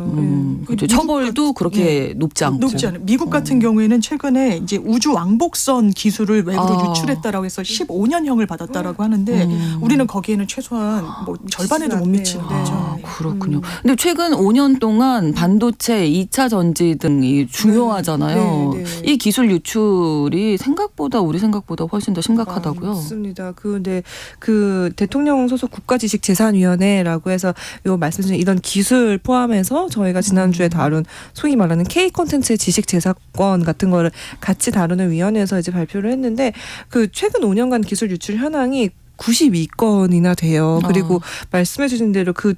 그렇죠.
미국
처벌도 그렇게 높지 않고.
높지 않아요. 미국 같은 경우에는 최근에 이제 우주 왕복선 기술을 외부로
아.
유출했다라고 해서 15년형을 받았다라고 하는데 우리는 거기에는 최소한 뭐 절반에도 못 미치는
않네요.
거죠.
그렇군요. 근데 최근 5년 동안 반도체, 2차 전지 등이 중요하잖아요.
네, 네.
이 기술 유출이 우리 생각보다 훨씬 더 심각하다고요.
맞습니다. 근데 그 대통령 소속 국가지식재산위원회라고 해서 요 말씀드린 이런 기술 포함해서 저희가 지난주에 다룬 소위 말하는 K 콘텐츠의 지식재산권 같은 거를 같이 다루는 위원회에서 이제 발표를 했는데 그 최근 5년간 기술 유출 현황이 92건이나 돼요. 그리고 말씀해 주신 대로 그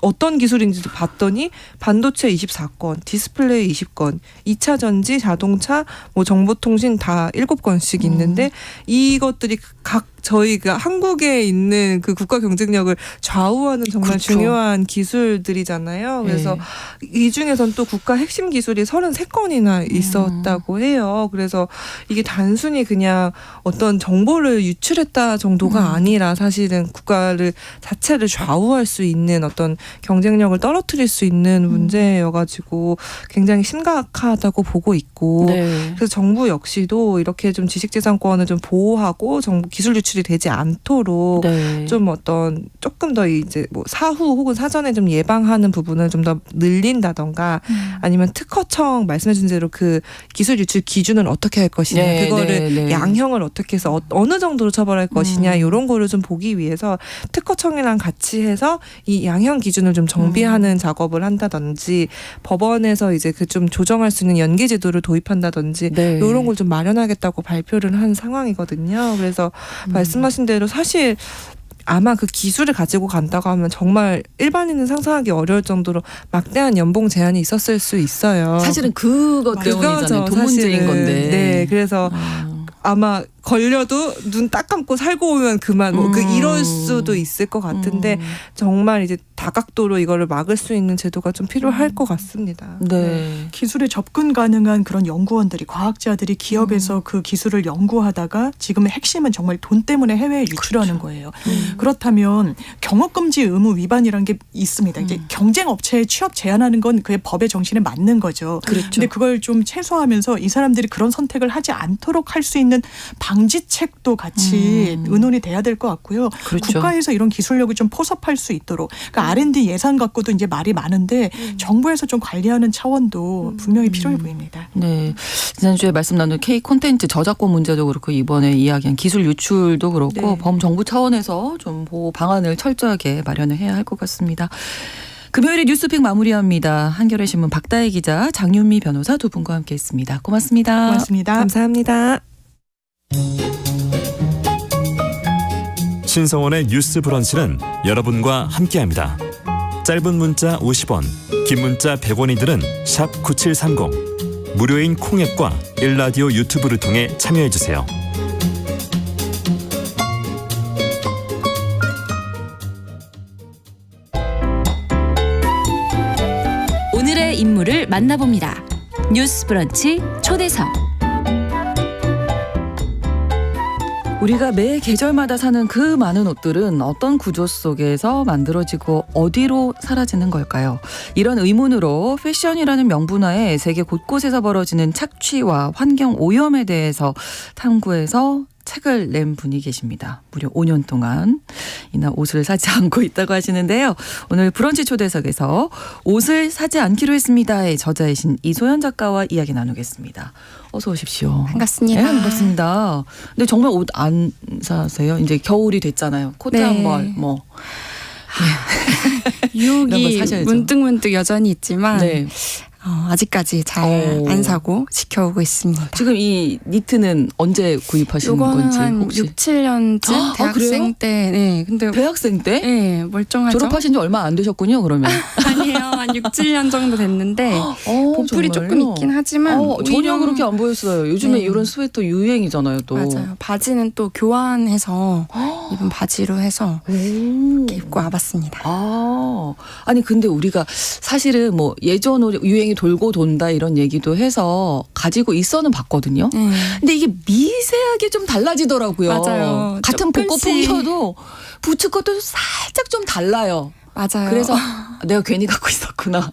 어떤 기술인지도 봤더니 반도체 24건, 디스플레이 20건, 2차 전지, 자동차, 뭐 정보통신 다 7건씩 있는데 이것들이 각 저희가 한국에 있는 그 국가 경쟁력을 좌우하는 정말
그렇죠.
중요한 기술들이잖아요. 그래서 이 중에선 또 국가 핵심 기술이 33건이나 있었다고 해요. 그래서 이게 단순히 그냥 어떤 정보를 유출했다 정도가 아니라 사실은 국가를 자체를 좌우할 수 있는 어떤 경쟁력을 떨어뜨릴 수 있는 문제여가지고 굉장히 심각하다고 보고 있고
네.
그래서 정부 역시도 이렇게 좀 지식재산권을 좀 보호하고 정부 기술 유출이 되지 않도록
네.
좀 어떤 조금 더 이제 뭐 사후 혹은 사전에 좀 예방하는 부분을 좀 더 늘린다던가 아니면 특허청 말씀해 주신 대로 그 기술 유출 기준을 어떻게 할 것이냐
네,
그거를
네.
양형을 어떻게 해서 어느 정도로 처벌할 것이냐 이런 거를 좀 보기 위해서 특허청이랑 같이 해서 이 양형 기준을 좀 정비하는 작업을 한다든지 법원에서 이제 그 좀 조정할 수 있는 연계 제도를 도입한다든지
네.
이런 걸 좀 마련하겠다고 발표를 한 상황이거든요. 그래서 말씀하신 대로 사실 아마 그 기술을 가지고 간다고 하면 정말 일반인은 상상하기 어려울 정도로 막대한 연봉 제한이 있었을 수 있어요.
사실은 그것 때문이잖아요. 돈 문제인
사실은.
건데.
네, 그래서 아마 걸려도 눈 딱 감고 살고 오면 그만 뭐 그 이럴 수도 있을 것 같은데 정말 이제 다각도로 이거를 막을 수 있는 제도가 좀 필요할 것 같습니다.
네.
기술에 접근 가능한 그런 연구원들이 과학자들이 기업에서 그 기술을 연구하다가 지금의 핵심은 정말 돈 때문에 해외에 유출하는 거예요. 그렇다면 경업금지 의무 위반이라는 게 있습니다. 이제 경쟁업체에 취업 제한하는 건 그의 법의 정신에 맞는 거죠.
그렇죠.
근데 그걸 좀 최소화하면서 이 사람들이 그런 선택을 하지 않도록 할 수 있는 방지책도 같이 의논이 돼야 될 것 같고요.
그렇죠.
국가에서 이런 기술력을 좀 포섭할 수 있도록 그러니까 R&D 예산 갖고도 이제 말이 많은데 정부에서 좀 관리하는 차원도 분명히 필요해 보입니다.
네. 지난주에 말씀 나눈 K 콘텐츠 저작권 문제도 그렇고 이번에 이야기한 기술 유출도 그렇고
네.
범정부 차원에서 좀 보호 방안을 철저하게 마련을 해야 할 것 같습니다. 금요일에 뉴스픽 마무리합니다. 한겨레 신문 박다혜 기자, 장윤미 변호사 두 분과 함께했습니다. 고맙습니다.
고맙습니다.
감사합니다.
신성원의 뉴스 브런치는 여러분과 함께합니다. 짧은 문자 50원, 긴 문자 100원이들은 샵 9730. 무료인 콩앱과 일라디오 유튜브를 통해 참여해주세요.
오늘의 인물을 만나봅니다. 뉴스 브런치 초대석.
우리가 매 계절마다 사는 그 많은 옷들은 어떤 구조 속에서 만들어지고 어디로 사라지는 걸까요? 이런 의문으로 패션이라는 명분하에 세계 곳곳에서 벌어지는 착취와 환경 오염에 대해서 탐구해서 책을 낸 분이 계십니다. 무려 5년 동안 이나 옷을 사지 않고 있다고 하시는데요. 오늘 브런치 초대석에서 옷을 사지 않기로 했습니다의 저자이신 이소연 작가와 이야기 나누겠습니다. 어서 오십시오.
반갑습니다.
네, 반갑습니다. 근데 정말 옷 안 사세요? 이제 겨울이 됐잖아요. 코트
네.
한 벌, 뭐. 이런 거
유혹이
사셔야죠.
문득문득 여전히 있지만
네.
아직까지 잘 안 사고 지켜오고 있습니다.
지금 이 니트는 언제 구입하신
요거는
건지
한
혹시?
6, 7년쯤
아,
대학생
그래요?
때. 네. 근데
대학생 때?
네, 멀쩡하죠.
졸업하신 지 얼마 안 되셨군요, 그러면.
아니에요. 한 6, 7년 정도 됐는데 보풀이
정말요?
조금 있긴 하지만
전혀
오히려
그렇게 안 보였어요. 요즘에
네.
이런 스웨터 유행이잖아요, 또.
맞아요. 바지는 또 교환해서 입은 바지로 해서
오.
입고 와봤습니다.
아니 근데 우리가 사실은 뭐 예전 옷 유행이 돌고 돈다 이런 얘기도 해서 가지고 있어는 봤거든요.
네.
근데 이게 미세하게 좀 달라지더라고요.
맞아요.
같은
조금씩.
복고풍이어도 부츠 것도 살짝 좀 달라요.
맞아요.
그래서 내가 괜히 갖고 있었구나.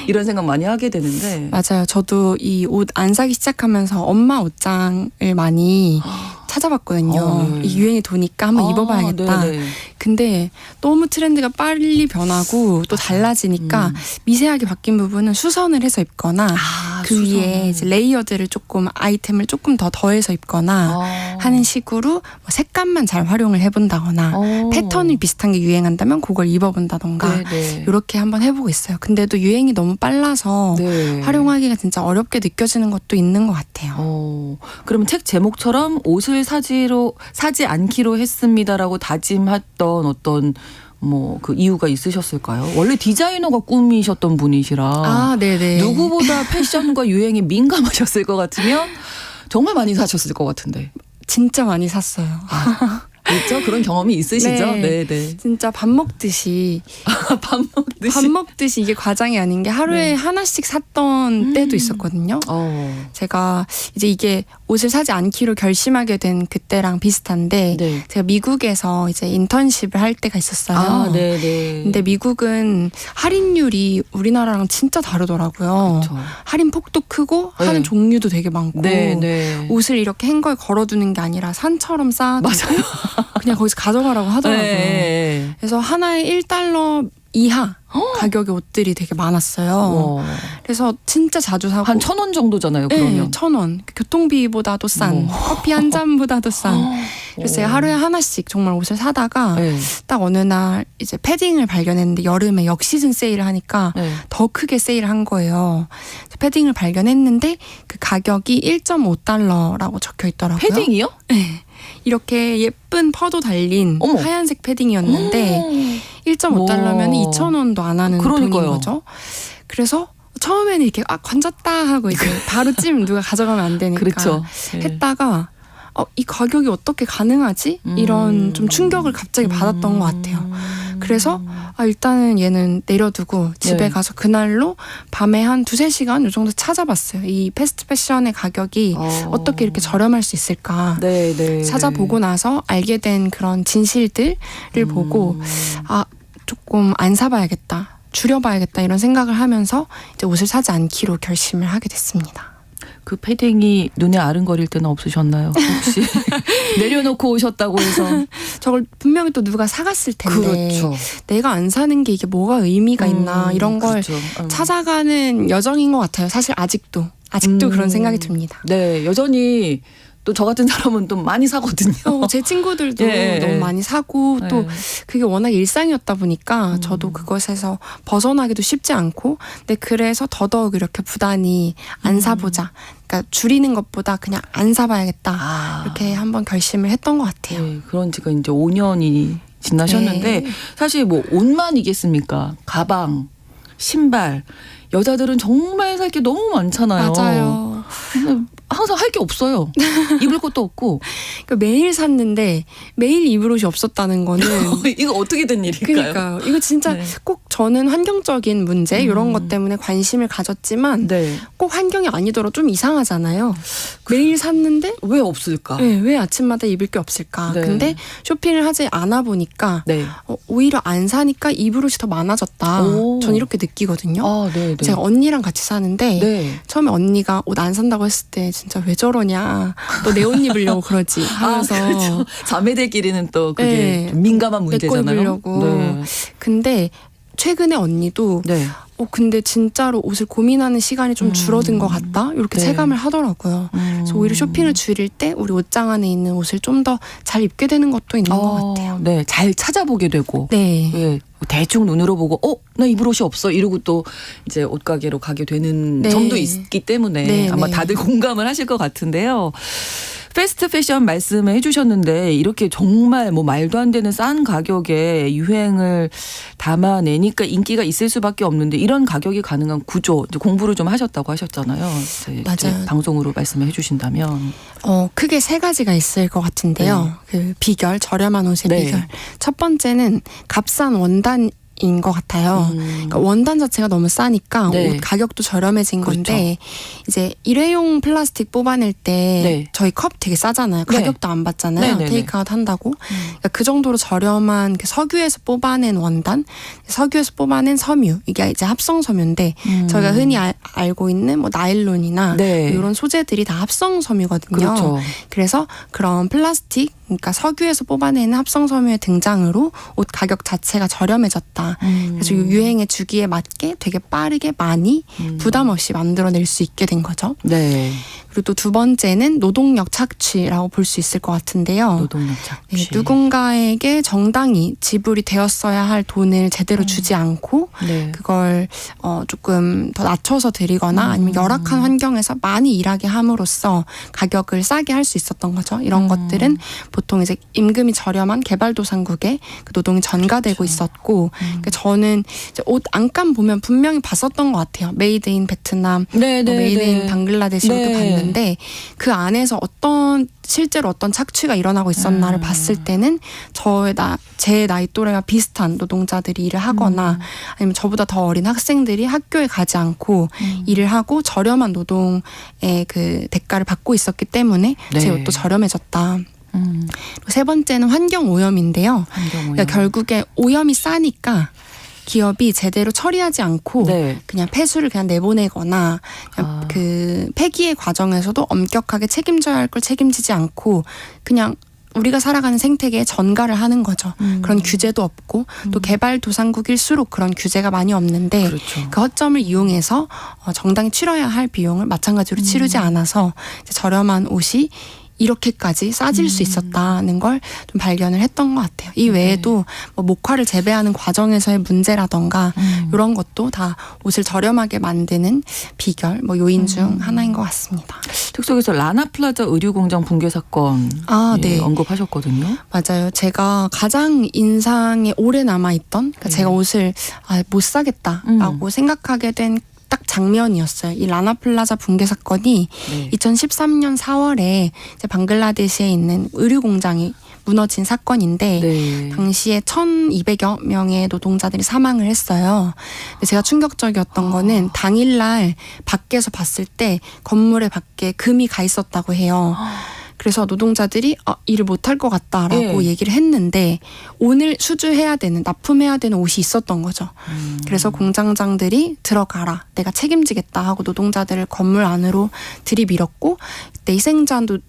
이런 생각 많이 하게 되는데.
맞아요. 저도 이 옷 안 사기 시작하면서 엄마 옷장을 많이 찾아봤거든요.
네.
이 유행이 도니까 한번 입어봐야겠다.
네네.
근데 너무 트렌드가 빨리 변하고 또 달라지니까 미세하게 바뀐 부분은 수선을 해서 입거나 그 위에 이제 레이어드를 조금 아이템을 조금 더 더해서 입거나 하는 식으로 뭐 색감만 잘 활용을 해본다거나 패턴이 비슷한 게 유행한다면 그걸 입어본다던가
네네.
이렇게 한번 해보고 있어요. 근데도 유행이 너무 빨라서
네.
활용하기가 진짜 어렵게 느껴지는 것도 있는 것 같아요.
그러면 책 제목처럼 옷을 사지 않기로 했습니다라고 다짐했던 어떤 뭐 그 이유가 있으셨을까요? 원래 디자이너가 꿈이셨던 분이시라
네네.
누구보다 패션과 유행에 민감하셨을 것 같으면 정말 많이 사셨을 것 같은데.
진짜 많이 샀어요.
있죠? 그런 경험이 있으시죠?
네.
네.
진짜 밥 먹듯이
밥 먹듯이.
이게 과장이 아닌 게 하루에
네.
하나씩 샀던 때도 있었거든요. 제가 이제 이게 옷을 사지 않기로 결심하게 된 그때랑 비슷한데
네.
제가 미국에서 이제 인턴십을 할 때가 있었어요.
네네.
근데 미국은 할인율이 우리나라랑 진짜 다르더라고요.
그렇죠.
할인 폭도 크고
네.
하는 종류도 되게 많고
네.
옷을 이렇게 행거에 걸어두는 게 아니라 산처럼 쌓아두고 그냥 거기서 가져가라고 하더라고요.
네.
그래서 하나에 $1 이하 가격의 옷들이 되게 많았어요. 그래서 진짜 자주 사고
한 1,000원 정도잖아요, 그러면.
네, 1,000원. 교통비보다도 싼 커피 한 잔보다도 싼. 그래서 제가 하루에 하나씩 정말 옷을 사다가
네.
딱 어느 날 이제 패딩을 발견했는데 여름에 역시즌 세일을 하니까
네.
더 크게 세일을 한 거예요. 그래서 패딩을 발견했는데 그 가격이 $1.5라고 적혀 있더라고요.
패딩이요?
네. 이렇게 예쁜 퍼도 달린
어머.
하얀색 패딩이었는데 $1.5면 2,000원도 안 하는
그러니까요.
돈인 거죠. 그래서 처음에는 이렇게 건졌다 하고 이제 바로 찜 누가 가져가면 안 되니까
그렇죠. 네.
했다가 이 가격이 어떻게 가능하지? 이런 좀 충격을 갑자기 받았던 것 같아요. 그래서 일단은 얘는 내려두고 집에
네.
가서 그날로 밤에 한 2-3시간 요 정도 찾아봤어요. 이 패스트 패션의 가격이 어떻게 이렇게 저렴할 수 있을까
네, 네.
찾아보고 나서 알게 된 그런 진실들을 보고 조금 안 사봐야겠다, 줄여봐야겠다 이런 생각을 하면서 이제 옷을 사지 않기로 결심을 하게 됐습니다.
그 패딩이 눈에 아른거릴 때는 없으셨나요? 혹시 내려놓고 오셨다고 해서.
저걸 분명히 또 누가 사갔을 텐데
그렇죠.
내가 안 사는 게 이게 뭐가 의미가 있나 이런 걸
그렇죠.
찾아가는 여정인 것 같아요. 사실 아직도 그런 생각이 듭니다.
네, 여전히 또 저 같은 사람은 또 많이 사거든요.
제 친구들도
예,
너무
예.
많이 사고 또
네.
그게 워낙 일상이었다 보니까 저도 그것에서 벗어나기도 쉽지 않고 근데 그래서 더더욱 이렇게 부단히 안 사보자. 그러니까 줄이는 것보다 그냥 안 사봐야겠다. 이렇게 한번 결심을 했던 것 같아요.
네, 그런 지가 이제 5년이 지나셨는데
네.
사실 뭐 옷만이겠습니까? 가방, 신발. 여자들은 정말 살 게 너무 많잖아요.
맞아요.
근데 항상 할 게 없어요. 입을 것도 없고.
그러니까 매일 샀는데 매일 입을 옷이 없었다는 거는
이거 어떻게 된 일일까요?
그러니까요. 이거 진짜
네.
꼭 저는 환경적인 문제 이런 것 때문에 관심을 가졌지만
네.
꼭 환경이 아니더라도 좀 이상하잖아요. 매일 샀는데
왜 없을까?
네, 왜 아침마다 입을 게 없을까?
네.
근데 쇼핑을 하지 않아 보니까
네.
오히려 안 사니까 입을 옷이 더 많아졌다.
오.
전 이렇게 느끼거든요.
아, 네, 네.
제가 언니랑 같이 사는데
네.
처음에 언니가 옷 안 산다고 했을 때 진짜 왜 저러냐. 너 내 옷 입으려고 그러지 하면서
그렇죠. 자매들끼리는 또 그게
네.
좀 민감한
내 거
문제잖아요.
입으려고.
네.
근데 최근에 언니도
네.
근데 진짜로 옷을 고민하는 시간이 좀 줄어든 것 같다? 이렇게
네.
체감을 하더라고요. 그래서 오히려 쇼핑을 줄일 때 우리 옷장 안에 있는 옷을 좀 더 잘 입게 되는 것도 있는 것 같아요.
네, 잘 찾아보게 되고.
네.
예, 대충 눈으로 보고, 나 입을 옷이 없어. 이러고 또 이제 옷가게로 가게 되는
네.
점도 있기 때문에
네,
아마
네.
다들 공감을 하실 것 같은데요. 패스트 패션 말씀을 해주셨는데 이렇게 정말 뭐 말도 안 되는 싼 가격에 유행을 담아내니까 인기가 있을 수밖에 없는데 이런 가격이 가능한 구조 이제 공부를 좀 하셨다고 하셨잖아요. 이제
맞아요.
방송으로 말씀을 해주신다면.
크게 3가지가 있을 것 같은데요. 그 비결, 저렴한 옷의
네.
비결. 첫 번째는 값싼 원단인 것 같아요. 그러니까 원단 자체가 너무 싸니까
네.
옷 가격도 저렴해진
그렇죠.
건데 이제 일회용 플라스틱 뽑아낼 때
네.
저희 컵 되게 싸잖아요.
네.
가격도 안 받잖아요.
네, 네, 네.
테이크아웃 한다고. 그러니까 그 정도로 저렴한 그 석유에서 뽑아낸 원단, 석유에서 뽑아낸 섬유 이게 이제 합성 섬유인데 저희가 흔히 알고 있는 뭐 나일론이나
네.
이런 소재들이 다 합성 섬유거든요.
그렇죠.
그래서 그런 플라스틱, 그러니까 석유에서 뽑아내는 합성 섬유의 등장으로 옷 가격 자체가 저렴해졌다. 그래서 이 유행의 주기에 맞게 되게 빠르게 많이 부담 없이 만들어낼 수 있게 된 거죠.
네.
그리고 또 두 번째는 노동력 착취라고 볼 수 있을 것 같은데요.
노동력 착취.
네, 누군가에게 정당히 지불이 되었어야 할 돈을 제대로 주지 않고
네.
그걸 조금 더 낮춰서 드리거나 아니면 열악한 환경에서 많이 일하게 함으로써 가격을 싸게 할 수 있었던 거죠. 이런 것들은 보통 이제 임금이 저렴한 개발도상국에 그 노동이 전가되고 있었고 그러니까 저는 이제 옷 안감 보면 분명히 봤었던 것 같아요. 메이드 인 베트남,
네,
뭐
네,
메이드 인
네.
방글라데시 이렇게
네.
봤는데 그 안에서 실제로 어떤 착취가 일어나고 있었나를 봤을 때는 제 나이 또래와 비슷한 노동자들이 일을 하거나 아니면 저보다 더 어린 학생들이 학교에 가지 않고 일을 하고 저렴한 노동의 그 대가를 받고 있었기 때문에
네.
제 옷도 저렴해졌다. 그리고 세 번째는 환경 오염인데요. 그러니까 결국에 오염이 싸니까 기업이 제대로 처리하지 않고
네.
그냥 폐수를 그냥 내보내거나 그냥 그 폐기의 과정에서도 엄격하게 책임져야 할 걸 책임지지 않고 그냥 우리가 살아가는 생태계에 전가를 하는 거죠. 그런 규제도 없고 또 개발도상국일수록 그런 규제가 많이 없는데
그렇죠.
그 허점을 이용해서 정당히 치러야 할 비용을 마찬가지로 치르지 않아서 이제 저렴한 옷이 이렇게까지 싸질 수 있었다는 걸 좀 발견을 했던 것 같아요. 이 외에도 뭐 목화를 재배하는 과정에서의 문제라던가 이런 것도 다 옷을 저렴하게 만드는 비결, 뭐 요인 중 하나인 것 같습니다.
특속에서 라나플라자 의류공장 붕괴 사건
네.
언급하셨거든요.
맞아요. 제가 가장 인상에 오래 남아있던 그러니까 제가 옷을 못 사겠다라고 생각하게 된 딱 장면이었어요. 이 라나플라자 붕괴 사건이
네.
2013년 4월에 이제 방글라데시에 있는 의류 공장이 무너진 사건인데
네.
당시에 1,200여 명의 노동자들이 사망을 했어요. 근데 제가 충격적이었던 거는 당일날 밖에서 봤을 때 건물의 밖에 금이 가 있었다고 해요. 그래서 노동자들이 일을 못할 것 같다라고 얘기를 했는데 오늘 수주해야 되는 납품해야 되는 옷이 있었던 거죠. 그래서 공장장들이 들어가라 내가 책임지겠다 하고 노동자들을 건물 안으로 들이밀었고 그때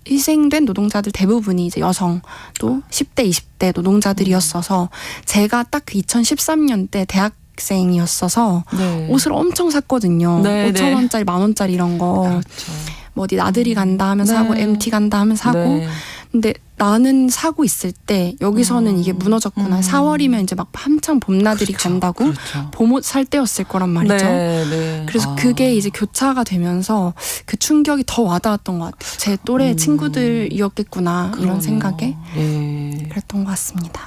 희생된 노동자들 대부분이 이제 여성 또 10대 20대 노동자들이었어서 제가 딱 그 2013년 때 대학생이었어서
네.
옷을 엄청 샀거든요.
네,
5,000원짜리 10,000원짜리 이런 거.
그렇죠.
뭐 어디 나들이 간다 하면
네.
사고 MT 간다 하면 사고
네.
근데 나는 사고 있을 때 여기서는 이게 무너졌구나. 4월이면 이제 막 한창 봄나들이 간다고
그렇죠.
봄옷 살 때였을 거란 말이죠.
네, 네.
그래서 그게 이제 교차가 되면서 그 충격이 더 와닿았던 것 같아요. 제 또래 친구들이었겠구나 이런
그러네요.
생각에
네.
그랬던 것 같습니다.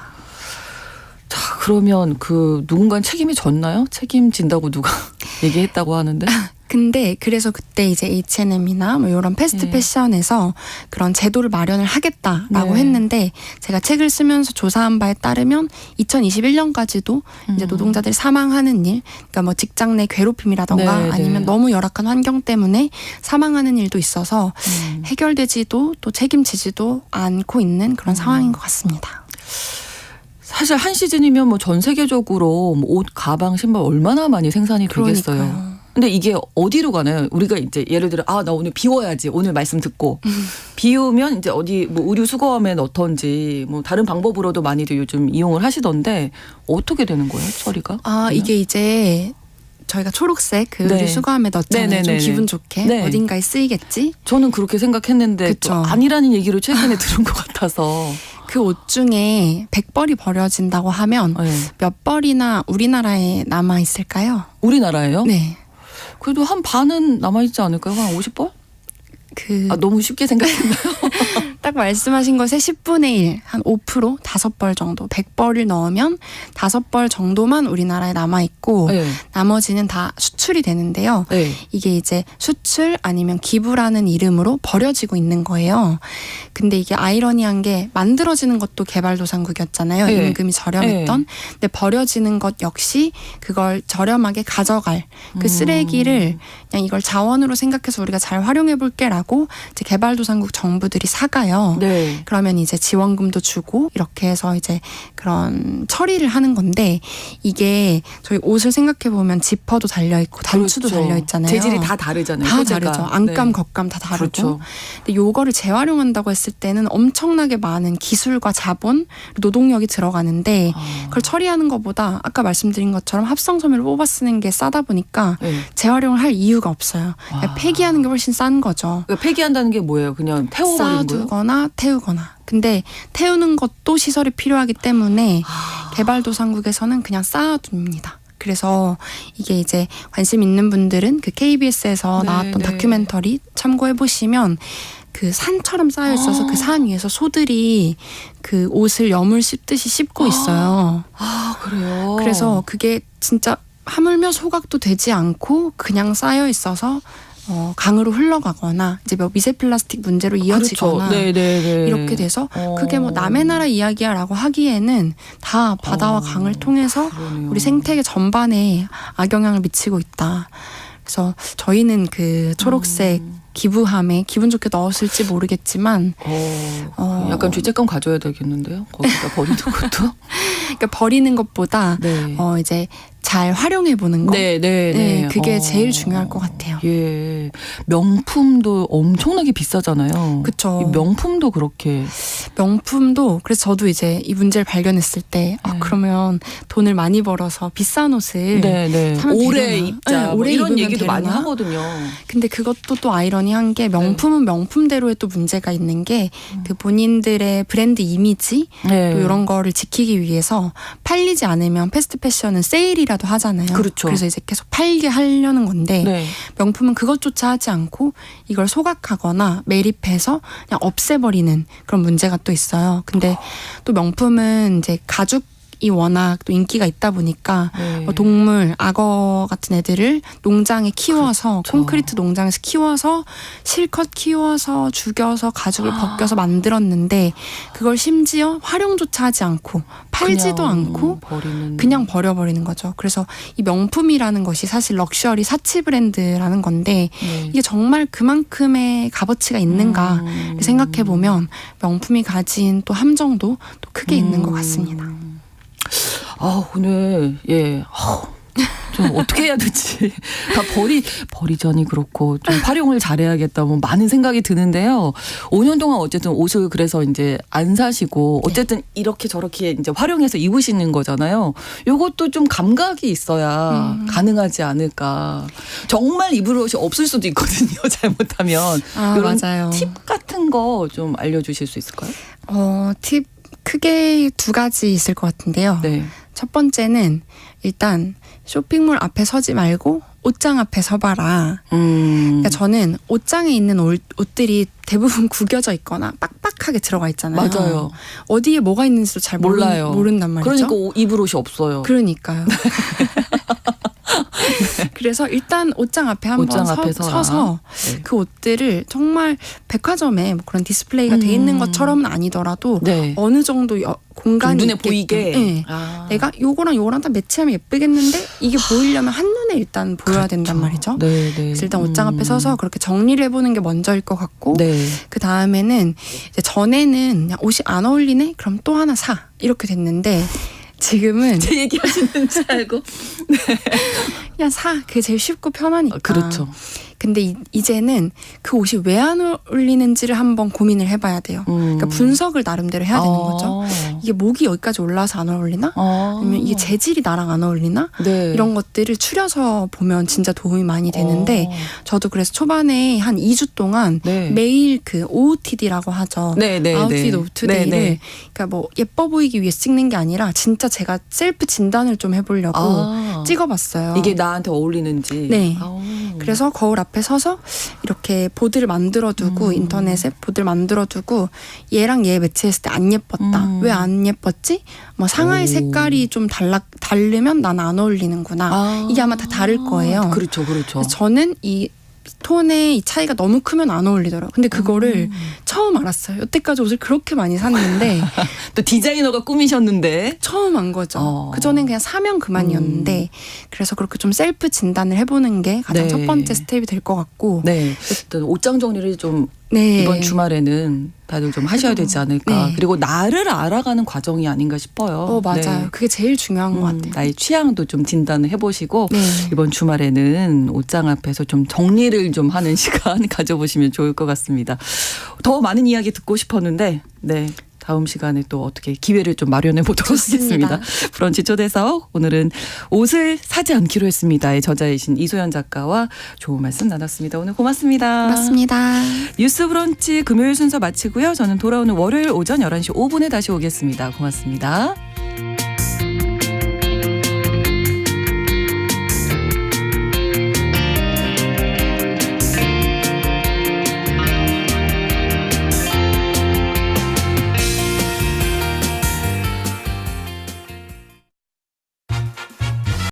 자, 그러면 그 누군가 책임이 졌나요? 책임진다고 누가 얘기했다고 하는데.
근데 그래서 그때 이제 H&M이나 뭐 이런 패스트
네.
패션에서 그런 제도를 마련을 하겠다라고
네.
했는데 제가 책을 쓰면서 조사한 바에 따르면 2021년까지도 이제 노동자들이 사망하는 일, 그러니까 뭐 직장 내 괴롭힘이라던가
네,
아니면
네.
너무 열악한 환경 때문에 사망하는 일도 있어서 해결되지도 또 책임지지도 않고 있는 그런 상황인 것 같습니다.
사실 한 시즌이면 뭐 전 세계적으로 뭐 옷, 가방, 신발 얼마나 많이 생산이 되겠어요.
그러니까요.
근데 이게 어디로 가나요? 우리가 이제 예를 들어 나 오늘 비워야지. 오늘 말씀 듣고 비우면 이제 어디 뭐 의류 수거함에 넣던지 뭐 다른 방법으로도 많이들 요즘 이용을 하시던데 어떻게 되는 거예요? 처리가? 그러면?
이게 이제 저희가 초록색 그
네.
의류 수거함에 넣잖아요. 좀
네네네네.
기분 좋게
네.
어딘가에 쓰이겠지.
저는 그렇게 생각했는데
그쵸.
또 아니라는 얘기를 최근에 들은 것 같아서.
그 옷 중에 100벌이 버려진다고 하면
네.
몇 벌이나 우리나라에 남아 있을까요?
우리나라예요?
네.
그래도 한 반은 남아있지 않을까요? 한 50벌? 너무 쉽게 생각했나요?
딱 말씀하신 것의 10분의 1, 한 5%, 5벌 정도, 100벌을 넣으면 5벌 정도만 우리나라에 남아있고
네.
나머지는 다 수출이 되는데요.
네.
이게 이제 수출 아니면 기부라는 이름으로 버려지고 있는 거예요. 근데 이게 아이러니한 게 만들어지는 것도 개발도상국이었잖아요.
네.
임금이 저렴했던. 근데 버려지는 것 역시 그걸 저렴하게 가져갈 그 쓰레기를 그냥 이걸 자원으로 생각해서 우리가 잘 활용해 볼게라고 이제 개발도상국 정부들이 사가요.
네.
그러면 이제 지원금도 주고 이렇게 해서 이제 그런 처리를 하는 건데 이게 저희 옷을 생각해 보면 지퍼도 달려 있고 단추도
그렇죠.
달려 있잖아요.
재질이 다 다르잖아요.
다
소재가.
다르죠. 안감,
네.
겉감 다 다르고.
그렇죠.
근데 요거를 재활용한다고 했을 때는 엄청나게 많은 기술과 자본, 노동력이 들어가는데 그걸 처리하는 것보다 아까 말씀드린 것처럼 합성섬유를 뽑아 쓰는 게 싸다 보니까
네.
재활용을 할 이유가 없어요. 그러니까 폐기하는 게 훨씬 싼 거죠.
그러니까 폐기한다는 게 뭐예요? 그냥 태워버리는 거예요?
쌓아두거나 태우거나. 근데 태우는 것도 시설이 필요하기 때문에 개발도상국에서는 그냥 쌓아둡니다. 그래서 이게 이제 관심 있는 분들은 그 KBS에서
네,
나왔던
네.
다큐멘터리 참고해 보시면 그 산처럼 쌓여 있어서 그 산 위에서 소들이 그 옷을 여물 씹듯이 씹고 있어요.
그래요?
그래서 그게 진짜 하물며 소각도 되지 않고 그냥 쌓여 있어서 강으로 흘러가거나 이제 뭐 미세 플라스틱 문제로 이어지거나
그렇죠. 네네네.
이렇게 돼서 그게 뭐 남의 나라 이야기야라고 하기에는 다 바다와 강을 통해서
그러네요.
우리 생태계 전반에 악영향을 미치고 있다. 그래서 저희는 그 초록색 기부함에 기분 좋게 넣었을지 모르겠지만
약간 죄책감 가져야 되겠는데요? 거기다 버리는 것도?
그러니까 버리는 것보다
네.
이제 잘 활용해 보는 거.
네,
그게 제일 중요할 것 같아요.
예. 명품도 엄청나게 비싸잖아요.
그쵸.
이 명품도 그렇게.
명품도 그래서 저도 이제 이 문제를 발견했을 때
네.
그러면 돈을 많이 벌어서 비싼 옷을
네.
사면
오래
되려나?
입자.
네,
뭐
오래
이런
입으면
얘기도 많이
되려나?
하거든요.
근데 그것도 또 아이러니한 게 명품은 명품대로의 또 문제가 있는 게 그 본인들의 브랜드 이미지
네.
또 이런 거를 지키기 위해서 팔리지 않으면 패스트 패션은 세일이라도 하잖아요.
그렇죠.
그래서 이제 계속 팔게 하려는 건데
네.
명품은 그것조차 하지 않고 이걸 소각하거나 매립해서 그냥 없애버리는 그런 문제가 또 있어요. 근데 또 명품은 이제 가죽 워낙 또 인기가 있다 보니까
네.
뭐 동물, 악어 같은 애들을 농장에 키워서
그렇죠.
콘크리트 농장에서 키워서 실컷 키워서 죽여서 가죽을 벗겨서 만들었는데 그걸 심지어 활용조차 하지 않고 팔지도
그냥
않고
버리는
그냥 버려버리는 거죠. 그래서 이 명품이라는 것이 사실 럭셔리 사치 브랜드라는 건데
네.
이게 정말 그만큼의 값어치가 있는가 생각해 보면 명품이 가진 또 함정도 또 크게 있는 것 같습니다.
아, 오늘 좀 어떻게 해야 될지 다 버리자니 그렇고 좀 활용을 잘해야겠다 뭐 많은 생각이 드는데요. 5년 동안 어쨌든 옷을 그래서 이제 안 사시고 어쨌든 이렇게 저렇게 이제 활용해서 입으시는 거잖아요. 요것도 좀 감각이 있어야 가능하지 않을까. 정말 입을 옷이 없을 수도 있거든요. 잘못하면.
아,
이런
맞아요.
팁 같은 거 좀 알려주실 수 있을까요?
팁 크게 두 가지 있을 것 같은데요.
네.
첫 번째는 일단 쇼핑몰 앞에 서지 말고 옷장 앞에 서봐라. 그러니까 저는 옷장에 있는 옷들이 대부분 구겨져 있거나 빡빡하게 들어가 있잖아요.
맞아요.
어디에 뭐가 있는지도 잘
몰라요.
모른단 말이죠.
그러니까 입을 옷이 없어요.
그러니까요. 그래서 일단 옷장 앞에 한번
옷장 앞에
서서
네.
그 옷들을 정말 백화점에 뭐 그런 디스플레이가 돼 있는 것처럼은 아니더라도
네.
어느 정도 공간이
눈에
있게끔,
보이게.
네.
아.
내가 요거랑 다 매치하면 예쁘겠는데 이게 보이려면 한눈에 일단 보여야 된단 말이죠.
네, 네.
그래서 일단 옷장 앞에 서서 그렇게 정리를 해보는 게 먼저일 것 같고
네.
그 다음에는 이제 전에는 그냥 옷이 안 어울리네? 그럼 또 하나 사 이렇게 됐는데 지금은
제 얘기하시는 줄 알고.
그냥 사. 그게 제일 쉽고 편하니까.
그렇죠.
근데 이제는 그 옷이 왜 안 어울리는지를 한번 고민을 해봐야 돼요. 그러니까 분석을 나름대로 해야 되는 거죠. 이게 목이 여기까지 올라와서 안 어울리나? 아니면 이게 재질이 나랑 안 어울리나?
네.
이런 것들을 추려서 보면 진짜 도움이 많이 되는데 저도 그래서 초반에 한 2주 동안
네.
매일 그 OOTD라고 하죠.
네, 네,
아웃핏
네.
오브 투데이를
네, 네.
그러니까 뭐 예뻐 보이기 위해서 찍는 게 아니라 진짜 제가 셀프 진단을 좀 해보려고 찍어봤어요.
이게 나한테 어울리는지.
네. 그래서 거울 앞에 서서 이렇게 보드를 만들어두고 인터넷에 보드를 만들어두고 얘랑 얘 매치했을 때 안 예뻤다. 왜 안 예뻤지? 뭐 상하의 색깔이 좀 다르면 난 안 어울리는구나. 이게 아마 다 다를 거예요.
그렇죠, 그렇죠.
그래서 저는 이 톤의 이 차이가 너무 크면 안 어울리더라고요. 근데 그거를 처음 알았어요. 여태까지 옷을 그렇게 많이 샀는데
또 디자이너가 꾸미셨는데.
처음 안 거죠. 그전엔 그냥 사면 그만이었는데 그래서 그렇게 좀 셀프 진단을 해보는 게 가장
네.
첫 번째 스텝이 될 것 같고
네. 어쨌든 옷장 정리를 좀
네.
이번 주말에는 다들 좀 하셔야 되지 않을까.
네.
그리고 나를 알아가는 과정이 아닌가 싶어요.
맞아요.
네.
그게 제일 중요한 것 같아요.
나의 취향도 좀 진단을 해보시고
네.
이번 주말에는 옷장 앞에서 좀 정리를 좀 하는 시간 가져보시면 좋을 것 같습니다. 더 많은 이야기 듣고 싶었는데 네. 다음 시간에 또 어떻게 기회를 좀 마련해 보도록
좋습니다.
하겠습니다. 브런치 초대석 오늘은 옷을 사지 않기로 했습니다의 저자이신 이소연 작가와 좋은 말씀 나눴습니다. 오늘 고맙습니다.
고맙습니다.
뉴스 브런치 금요일 순서 마치고요. 저는 돌아오는 월요일 오전 11시 5분에 다시 오겠습니다. 고맙습니다.